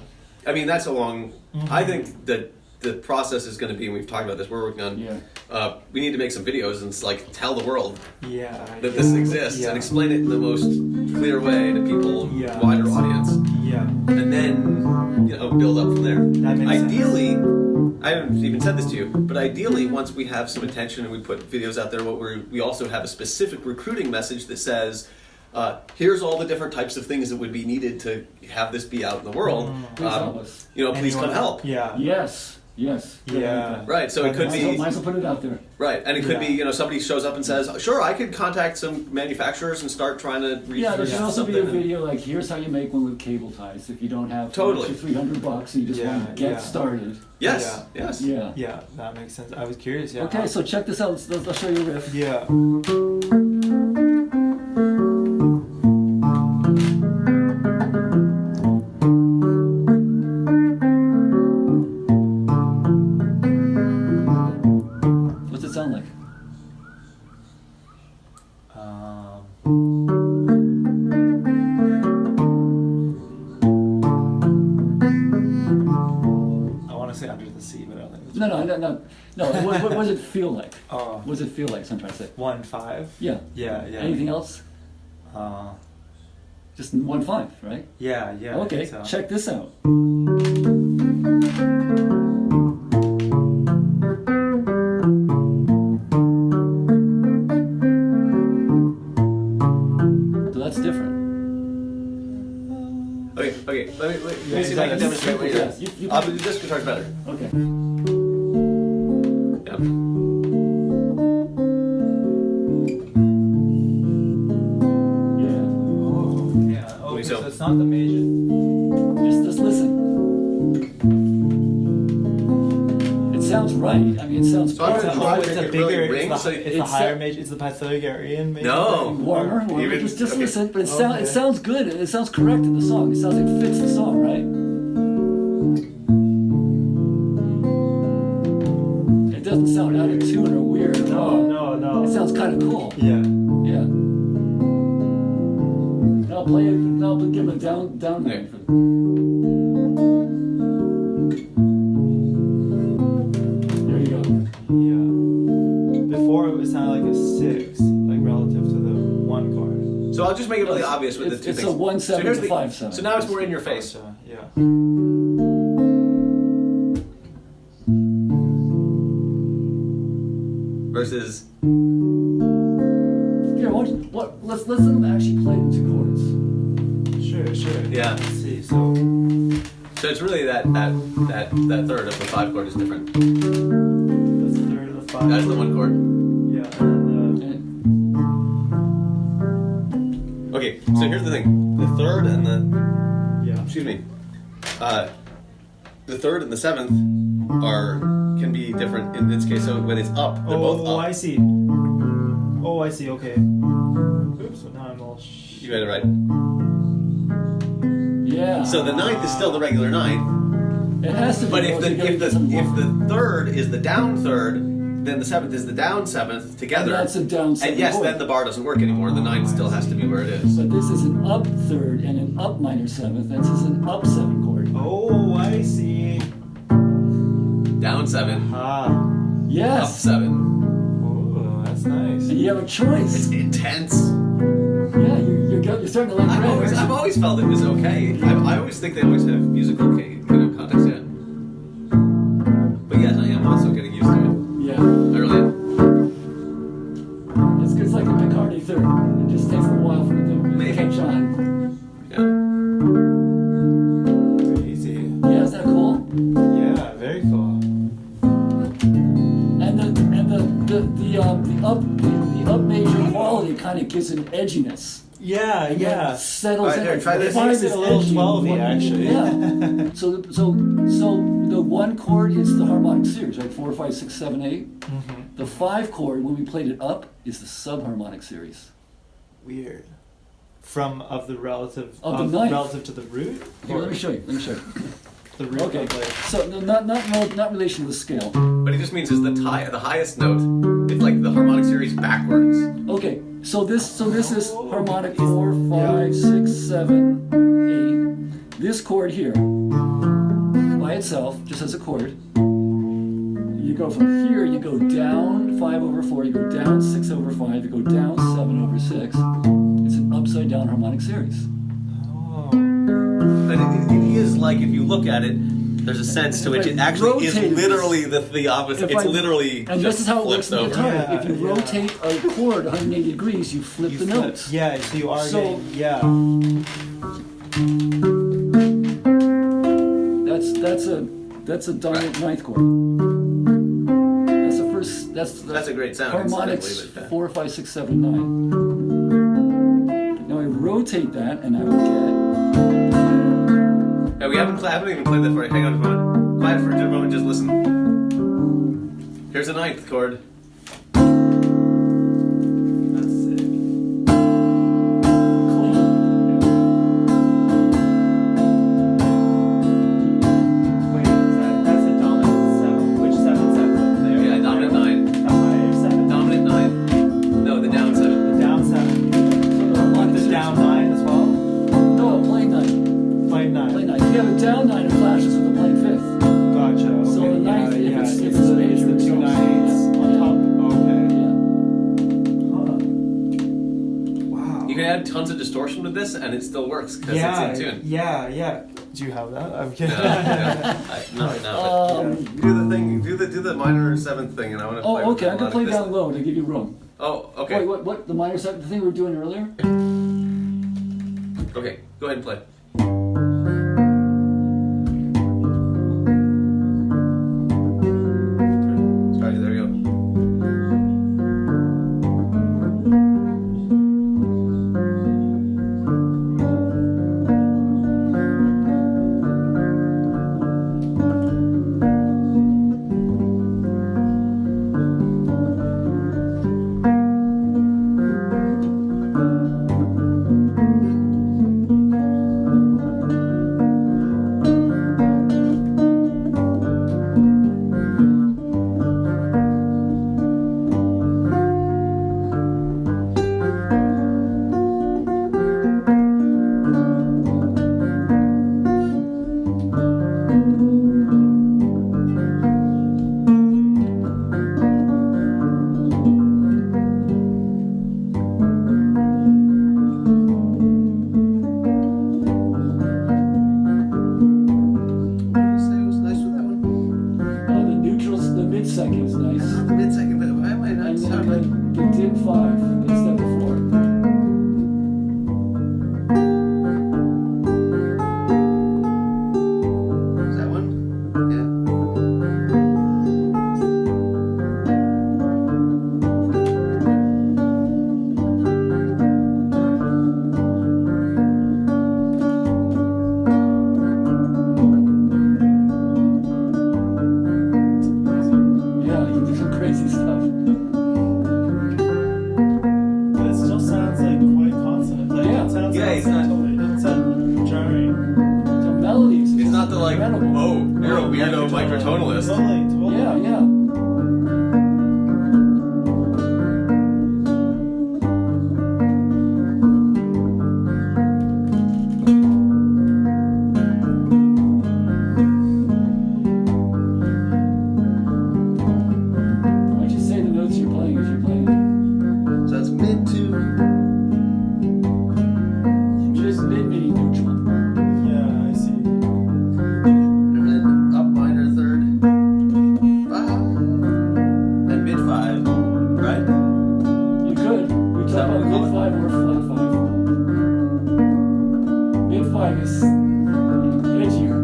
I mean, that's a long. I think that the process is going to be, and we've talked about this. We're working on. We need to make some videos and tell the world that this exists and explain it in the most clear way to people, wider audience. Yeah. And then build up from there. That makes ideally, I haven't even said this to you, but ideally, once we have some attention and we put videos out there, we also have a specific recruiting message that says, here's all the different types of things that would be needed to have this be out in the world. Please come help. Yeah. Yes. Yeah. Right. So it could be. Might as well put it out there. Right, and it could be somebody shows up and says, "Sure, I could contact some manufacturers and start trying to." There should also be a video like, "Here's how you make one with cable ties. If you don't have $300 and you just want to get started." Yes. Yeah, that makes sense. I was curious. Yeah. Okay, so check this out. I'll show you a riff. Yeah. No. What does it feel like? What does it feel like? So I'm trying to say. 1/5. Yeah. Anything else? Just 1/5, right? Yeah. Okay. Check this out. So that's different. Okay. Let me see if I can demonstrate what you're doing. This guitar's better. Okay. So it's not the major. Just listen. It sounds right. I mean, it sounds So I'm perfect. gonna try It's to a make it bigger. really ring. It's So the higher major. It's the Pythagorean major. No. Warmer. Even- Just okay. listen, but it Okay. sounds good. It sounds correct in the song. It sounds like it fits the song, right? It doesn't sound out of tune or weird at all. No. It sounds kind of cool. Yeah. Yeah. I'll play it. I'll give it a down Okay. for There you go. Yeah. Before it sounded like a 6, like relative to the 1 chord. So I'll just make it really obvious with the two It's things. a 1/7 here's to the- 5/7. So now it's more in your face. Gotcha. Yeah. Versus. Here, let's let them actually play the 2 chords. Sure. Yeah. Let's see. So So it's really that third of the 5 chord is different. that's the third of the 5. That's the 1 chord. Yeah. And Okay, so here's the thing. The third and the yeah. excuse me. The third and the 7th can be different in this case. So when it's up, they're both up. Oh, I see. Okay. Oops. So now I'm all. You got it right. Yeah. So the 9th is still the regular 9th. It has to be. But if or else you're gonna get some the warm. third is the down third, then the 7th is the down 7th together. And that's a down 7th And yes, chord. then the bar doesn't work anymore. The 9th still has to be where it is. But this is an up 3rd and an up minor 7th. This is an up 7 chord. Oh, I see. Down 7, Ah. up Yes. 7. Oh, that's nice. And you have a choice. It's intense. Yeah, you're starting to like red. I've always felt it was okay. I always think they always have musical context, yeah. But yes, I am also getting used to it. Yeah. I really am. It's like a Picardy 3rd. It just takes a while for it to Maybe. catch on. Yeah. Crazy. Yeah, is that cool? Yeah, very cool. And the up major quality kind of gives an edginess. Yeah, And then yeah. it settles Alright, in. here, try this. Five Makes it is a little edgy, 12-y, one- actually. Yeah. So the 1 chord is the harmonic series, right? 4, 5, 6, 7, 8. Mm-hmm. The 5 chord, when we played it up, is the subharmonic series. Weird. Of the relative Of the ninth. relative to the root? Here, let me show you. The root Okay. of the So no, not relation to the scale. But it just means is the highest note. It's like the harmonic series backwards. Okay. So this is harmonic 4, 5, 6, 7, 8. This chord here, by itself, just as a chord, you go from here, you go down 5 over 4, you go down 6 over 5, you go down 7 over 6. It's an upside down harmonic series. Oh. But it is like, if you look at it, there's a sense to which it actually is rotated literally the opposite. If It's I- literally And just this is how it works flips in the over. guitar. Yeah, If you yeah. rotate a chord 180 degrees, you flip the notes. Yeah, so you are So- getting, yeah. That's a dominant ninth chord. That's the first. That's a great sound. Harmonics Instantly, but, 4, 5, 6, 7, 9. Now I rotate that, and I would Yeah, we haven't even played that for you. Hang on a moment. Quiet for just a moment, just listen. Here's a 9th chord. That's sick. get Wait, that's a dominant 7. Which 7's that there? Yeah, dominant 9. The higher 7. Dominant 9. No, the down 7. The down 7. clean. The down 9 as well? No, plain 9. Plain 9. Plain 9. If you have a down 9, it clashes with the plain 5th. Gotcha. Okay. So the ninth, yeah, if it's it's the the major, two it's on 9/8s on Yeah. top. Okay. Yeah. Huh. Wow. You can add tons of distortion with this, and it still works because Yeah, it's in tune. yeah. Do you have that? I'm No, kidding. no, no. Do the thing. Do the minor 7th thing, and I want to. Oh, okay. I'm gonna play down low to give you room. Oh, okay. Wait, what? The minor 7th, the thing we were doing earlier? Okay, go ahead and play. Sorry, there you go. piano ball. Oh, you're a weirdo microtonalist. Totally. Yeah. Why don't you say the notes you're playing as you're playing? So that's mid two. Just mid, neutral. Yeah, I see. And then up minor third. 5. And mid 5. Right? You could. We talk about mid 5 or flat 5. Mid 5 is edgier.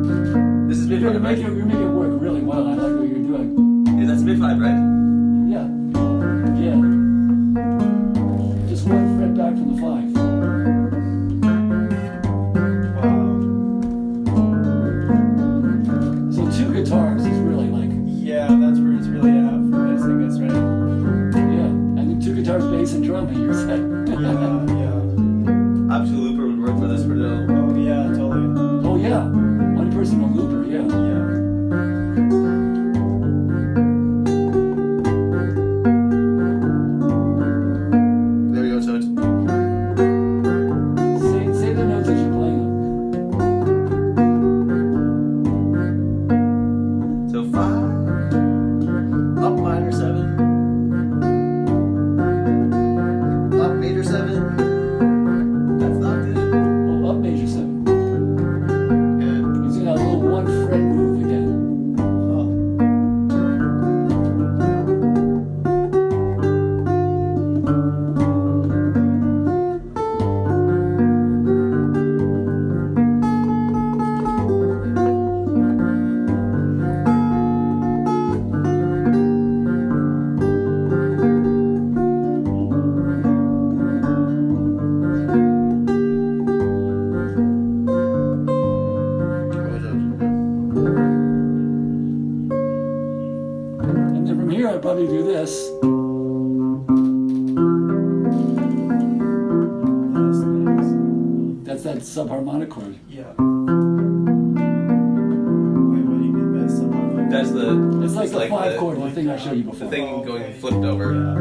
This is mid 5, right? You make it work really well. I like what you're doing. Yeah, that's mid 5, right? Yeah. Just one fret back from the 5. Wow. So 2 guitars is really like, Yeah, that's where it's really at for this, I guess, right? yeah. And then 2 guitars, bass, and drum in your set. Yeah. Optional looper would work for this for no. Oh, yeah, totally. Oh yeah, one personal looper, yeah. Yeah. There we go, so it's. Say the notes that you're playing on. So 5. Up minor 7. Up major 7. That's the octave. Oh, up major 7. And Using that little 1 fret move again. Oh. And then from here, I'd probably do this. That's nice. That's that subharmonic chord. Yeah. Wait, what do you mean by subharmonic? that's the. It's like the 5 chord, the like thing I showed you The before. thing Oh, going okay. flipped over. Yeah.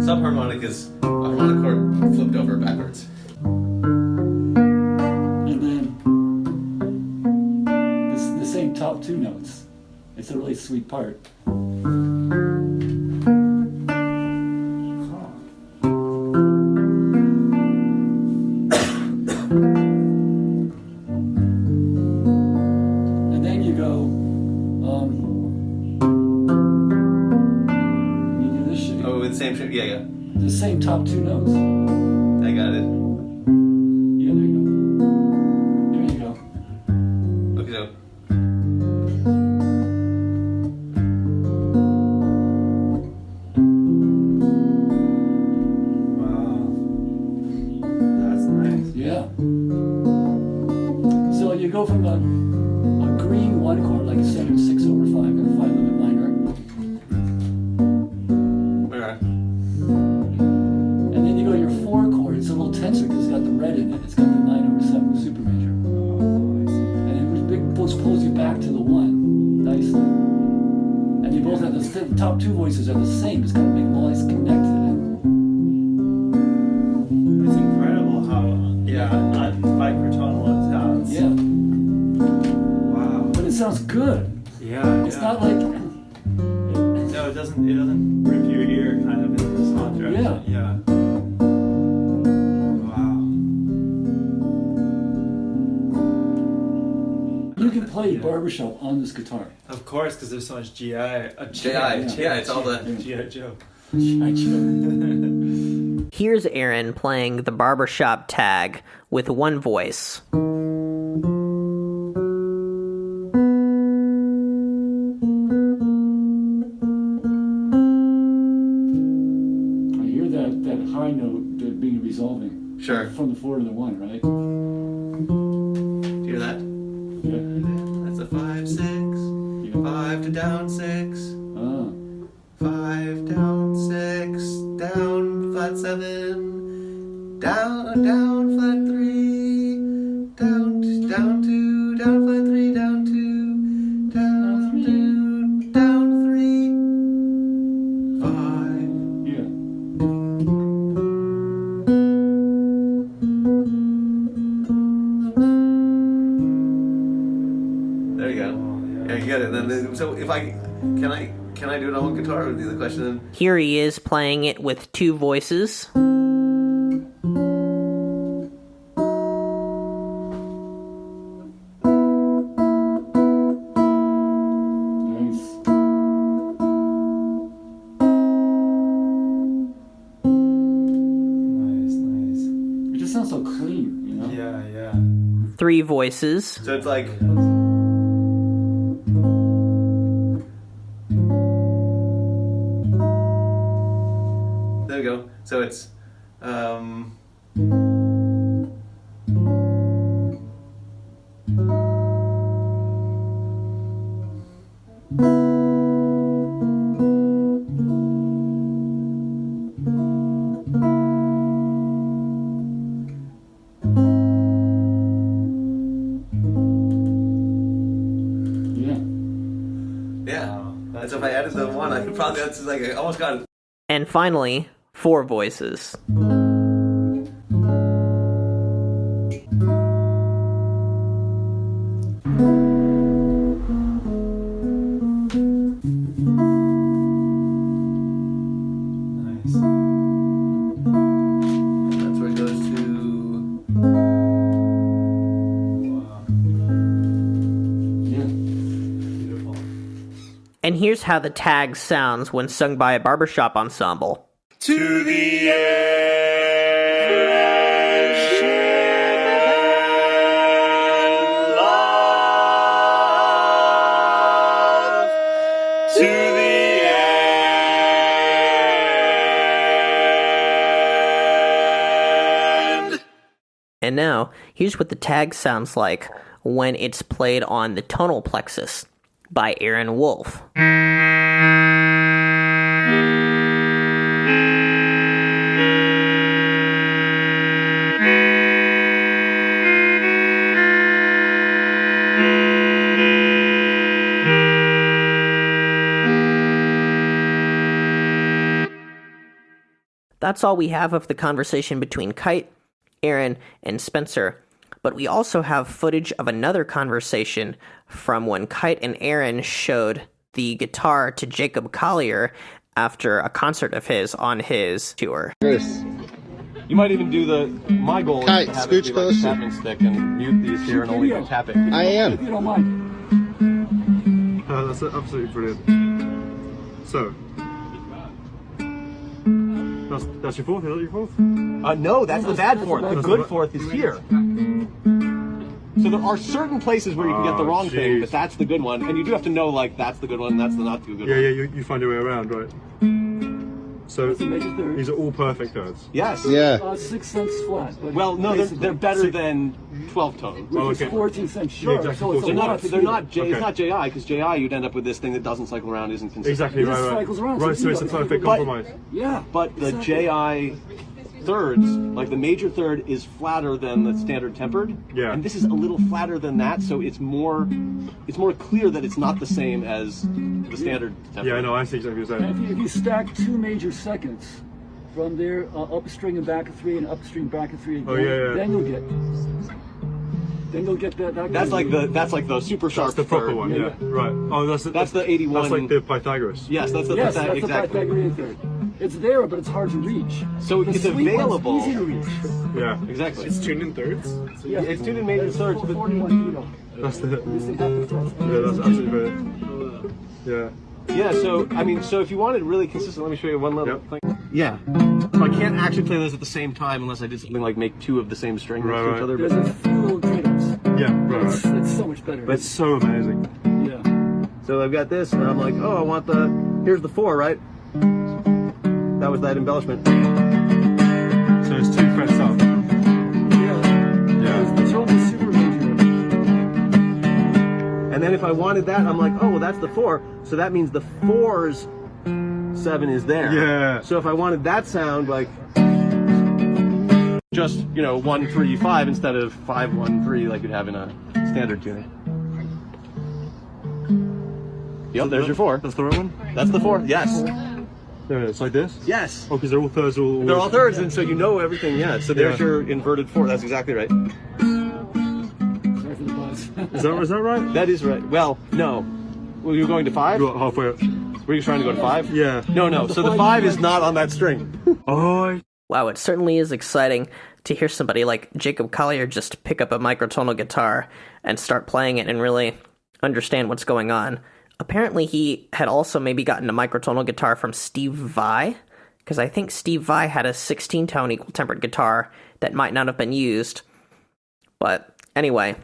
Subharmonic is a harmonic chord flipped over backwards. And then the same top 2 notes. It's a really sweet part. Huh. And then you go, you do this shape. Oh, in the same shape? Yeah. The same top 2 notes. I got it. Yeah, there you go. There you go. Okay, so. Wow. That's nice. Yeah. So you go from a green 1 chord, like a standard 6 over 5 and a 5 limit minor. Alright. And then you go to your 4 chord. It's a little tenser because it's got the red in it. It's got the 9 over 7 super major. Oh, I see. And it pulls you back to the 1 nicely. And you both have the top 2 voices are the same. It's kind of make them all nice connected. It's incredible how, microtonal it sounds. Yeah. Wow. But it sounds good. Yeah. It's not like, No, it doesn't rip your ear kind of in this odd direction. Yeah. Wow. you can play barbershop on this guitar. Of course, because there's so much GI. Yeah, it's all the. GI Joe. Here's Aaron playing the barbershop tag with one voice. I hear that high note being resolving. Sure. From the 4 to the 1, right? Do you hear that? Yeah. That's a 5, 6. 5 to down 6. Ah. 5 down 6. Down flat 7. Down flat 3. Down 2. Down flat 3. Down 2. get it. Then so if I can I do it on guitar? Would be the question then. Here he is playing it with two voices. Three voices. So it's like. There we go. So it's. So if I added the one, I could probably, that's like, I almost got it. And finally, four voices. Nice. That's where it goes to. Wow. Yeah. Beautiful. And here's how the tag sounds when sung by a barbershop ensemble. To the end, love, to the end. And now, here's what the tag sounds like when it's played on the Tonal Plexus by Aaron Wolf. That's all we have of the conversation between Kite, Aaron, and Spencer, but we also have footage of another conversation from when Kite and Aaron showed the guitar to Jacob Collier after a concert of his on his tour. Chris. You might even do my goal Kite, is to have it be like a scooch tapping stick and mute these here and only tap it. I am. If you don't mind. That's absolutely brilliant. So, that's your fourth, is that your fourth? No, that's the bad fourth. The good fourth is here. So there are certain places where you can get the wrong thing, but that's the good one. And you do have to know, like, that's the good one and that's the not too good one. Yeah, you find your way around, right? So, these are all perfect thirds. Yes. Yeah. 6 cents flat. But Well, no, they're better than 12 tone. Which is 14 cents short. Yeah, exactly. So it's a lot They're not Okay. It's not JI, because JI you'd end up with this thing that doesn't cycle around, isn't consistent. Exactly, This right. cycles around, Right, so so you it's a got- perfect But- compromise. Yeah. But the exactly. JI thirds, like the major third, is flatter than the standard tempered. Yeah. And this is a little flatter than that, so it's more clear that it's not the same as the standard tempered. Yeah, no, I see exactly what you're And saying. if you stack two major seconds from there, up a string and back a 3 and up a string back a 3 again, Oh, yeah. then you'll get that. That's like the super sharp That's the proper third. one, Yeah, yeah. Right. Oh, that's the 81. That's like the Pythagoras. Yes, that's the Yes, that's exactly. the Pythagorean third. It's there, but it's hard to reach. So The it's sweet one's available. easy to reach. Yeah. Exactly. It's tuned in thirds? Yeah. It's tuned in major thirds, but 41 kilo. That's the... Missing half the frets. Yeah, that's absolutely brilliant. Yeah. yeah. So if you wanted really consistent, let me show you one little Yep. thing. Yeah. So I can't actually play those at the same time unless I did something like make two of the same string next to Right, each other. There's a few little trade-offs. Yeah, right. It's so much better. That's so amazing. Yeah. So I've got this, and I'm like, oh, I want here's the 4, right? That was that embellishment. So it's 2 frets up. Yeah. The tone is super major. And then if I wanted that, I'm like, oh, well, that's the 4. So that means the 4's 7 is there. Yeah. So if I wanted that sound, like, just, 1, 3, 5 instead of 5, 1, 3 like you'd have in a standard tuning. Yep, there's your 4. That's the right one? That's the 4. Yes. There it is. Like this? Yes. Oh, because they're all thirds. They're all thirds, and so you know everything. Yeah. So there's Yeah. your inverted 4. That's exactly right. Sorry for the buzz. Is that right? That is right. Well, no. Well, you're going to 5? You're halfway up. Were you trying to go to 5? Yeah. No. So the 5 is not on that string. Oh. Wow, it certainly is exciting to hear somebody like Jacob Collier just pick up a microtonal guitar and start playing it and really understand what's going on. Apparently he had also maybe gotten a microtonal guitar from Steve Vai, because I think Steve Vai had a 16-tone equal-tempered guitar that might not have been used. But anyway,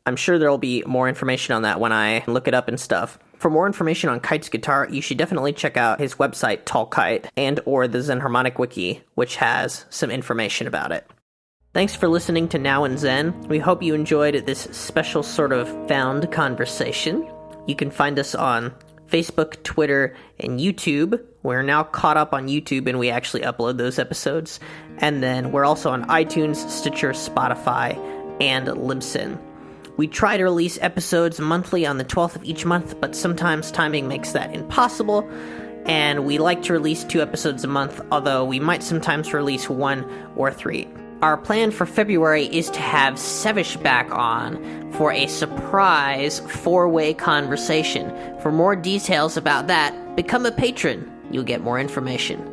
I'm sure there'll be more information on that when I look it up and stuff. For more information on Kite's guitar, you should definitely check out his website, Tall Kite, and or the Zen Harmonic Wiki, which has some information about it. Thanks for listening to Now in Zen. We hope you enjoyed this special sort of found conversation. You can find us on Facebook, Twitter, and YouTube. We're now caught up on YouTube, and we actually upload those episodes. And then we're also on iTunes, Stitcher, Spotify, and Libsyn. We try to release episodes monthly on the 12th of each month, but sometimes timing makes that impossible, and we like to release 2 episodes a month, although we might sometimes release 1 or 3. Our plan for February is to have Sevish back on for a surprise 4-way conversation. For more details about that, become a patron. You'll get more information.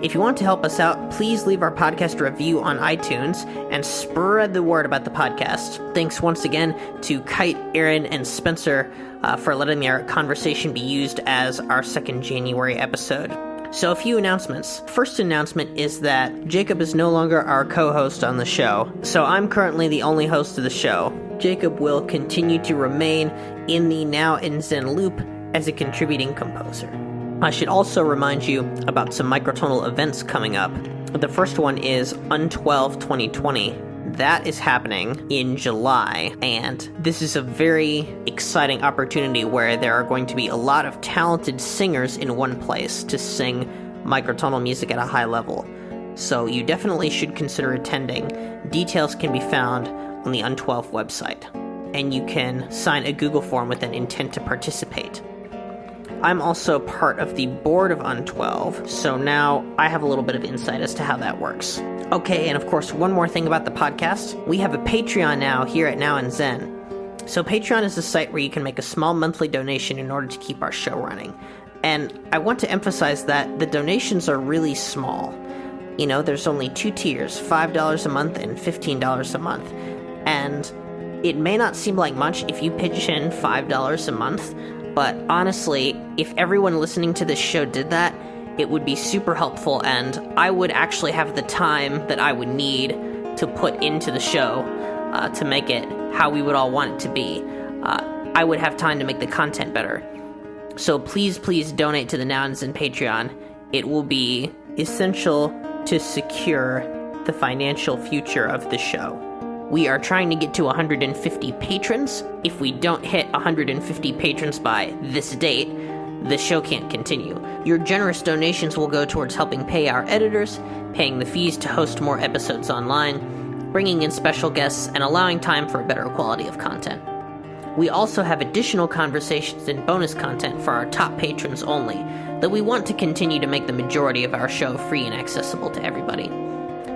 If you want to help us out, please leave our podcast a review on iTunes and spread the word about the podcast. Thanks once again to Kite, Aaron, and Spencer for letting their conversation be used as our 2nd January episode. So a few announcements. First announcement is that Jacob is no longer our co-host on the show, so I'm currently the only host of the show. Jacob will continue to remain in the Now in Zen loop as a contributing composer. I should also remind you about some microtonal events coming up. The first one is Un12 2020. That is happening in July, and this is a very exciting opportunity where there are going to be a lot of talented singers in one place to sing microtonal music at a high level. So you definitely should consider attending. Details can be found on the Un12 website, and you can sign a Google form with an intent to participate. I'm also part of the board of Un12, so now I have a little bit of insight as to how that works. Okay, and of course, one more thing about the podcast. We have a Patreon now here at Now in Zen. So Patreon is a site where you can make a small monthly donation in order to keep our show running. And I want to emphasize that the donations are really small. You know, there's only 2 tiers, $5 a month and $15 a month. And it may not seem like much if you pitch in $5 a month, but honestly, if everyone listening to this show did that, it would be super helpful, and I would actually have the time that I would need to put into the show to make it how we would all want it to be. I would have time to make the content better. So please donate to the Now in Zen Patreon. It will be essential to secure the financial future of the show. We are trying to get to 150 patrons. If we don't hit 150 patrons by this date, the show can't continue. Your generous donations will go towards helping pay our editors, paying the fees to host more episodes online, bringing in special guests, and allowing time for a better quality of content. We also have additional conversations and bonus content for our top patrons only, that we want to continue to make the majority of our show free and accessible to everybody.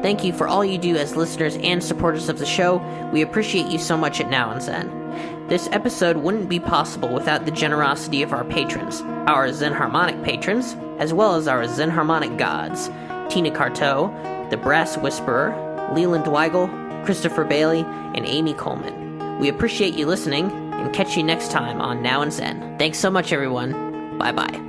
Thank you for all you do as listeners and supporters of the show. We appreciate you so much at Now in Zen. This episode wouldn't be possible without the generosity of our patrons, our Zen Harmonic patrons, as well as our Zen Harmonic gods, Tina Carteau, the Brass Whisperer, Leland Weigel, Christopher Bailey, and Amy Coleman. We appreciate you listening, and catch you next time on Now in Zen. Thanks so much, everyone. Bye-bye.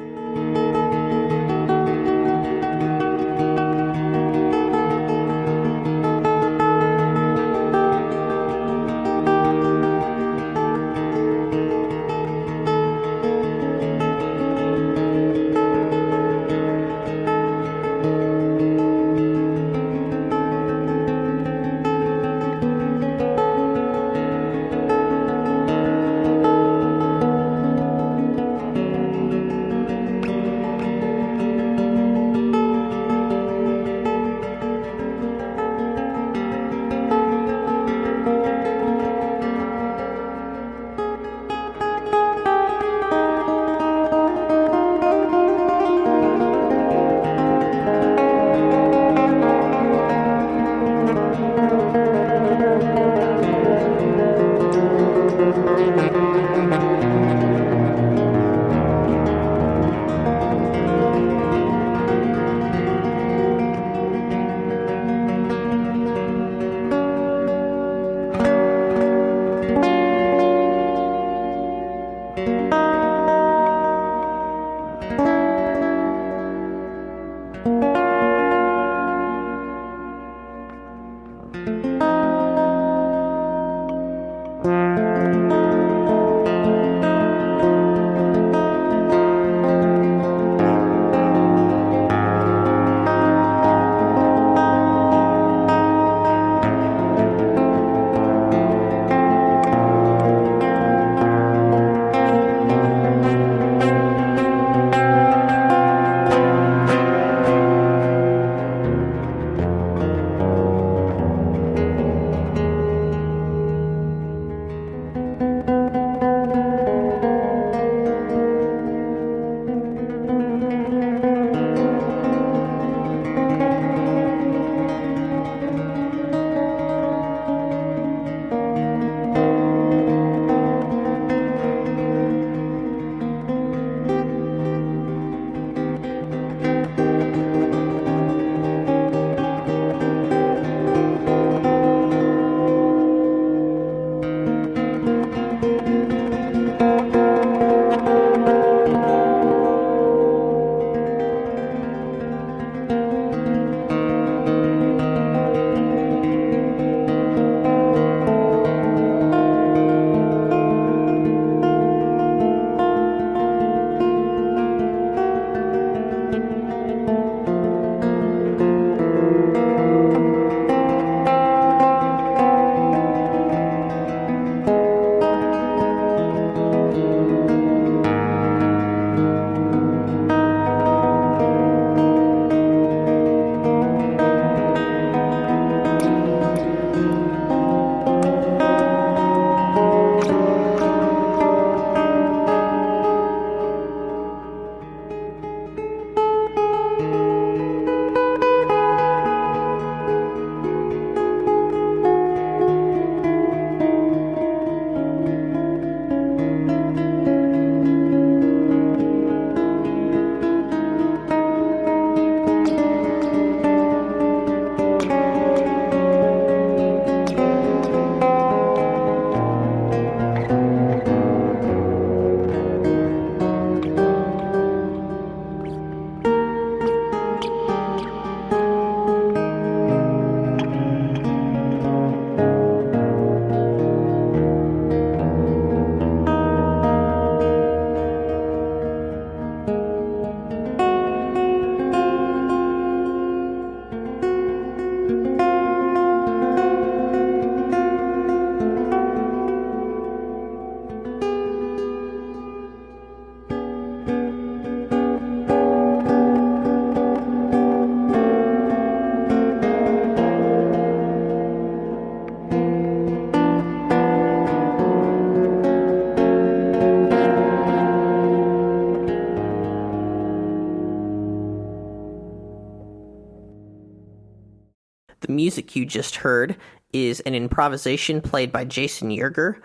music you just heard is an improvisation played by Jason Yerger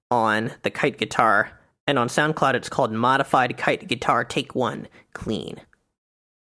on the Kite guitar, and on SoundCloud it's called Modified Kite Guitar Take 1 Clean.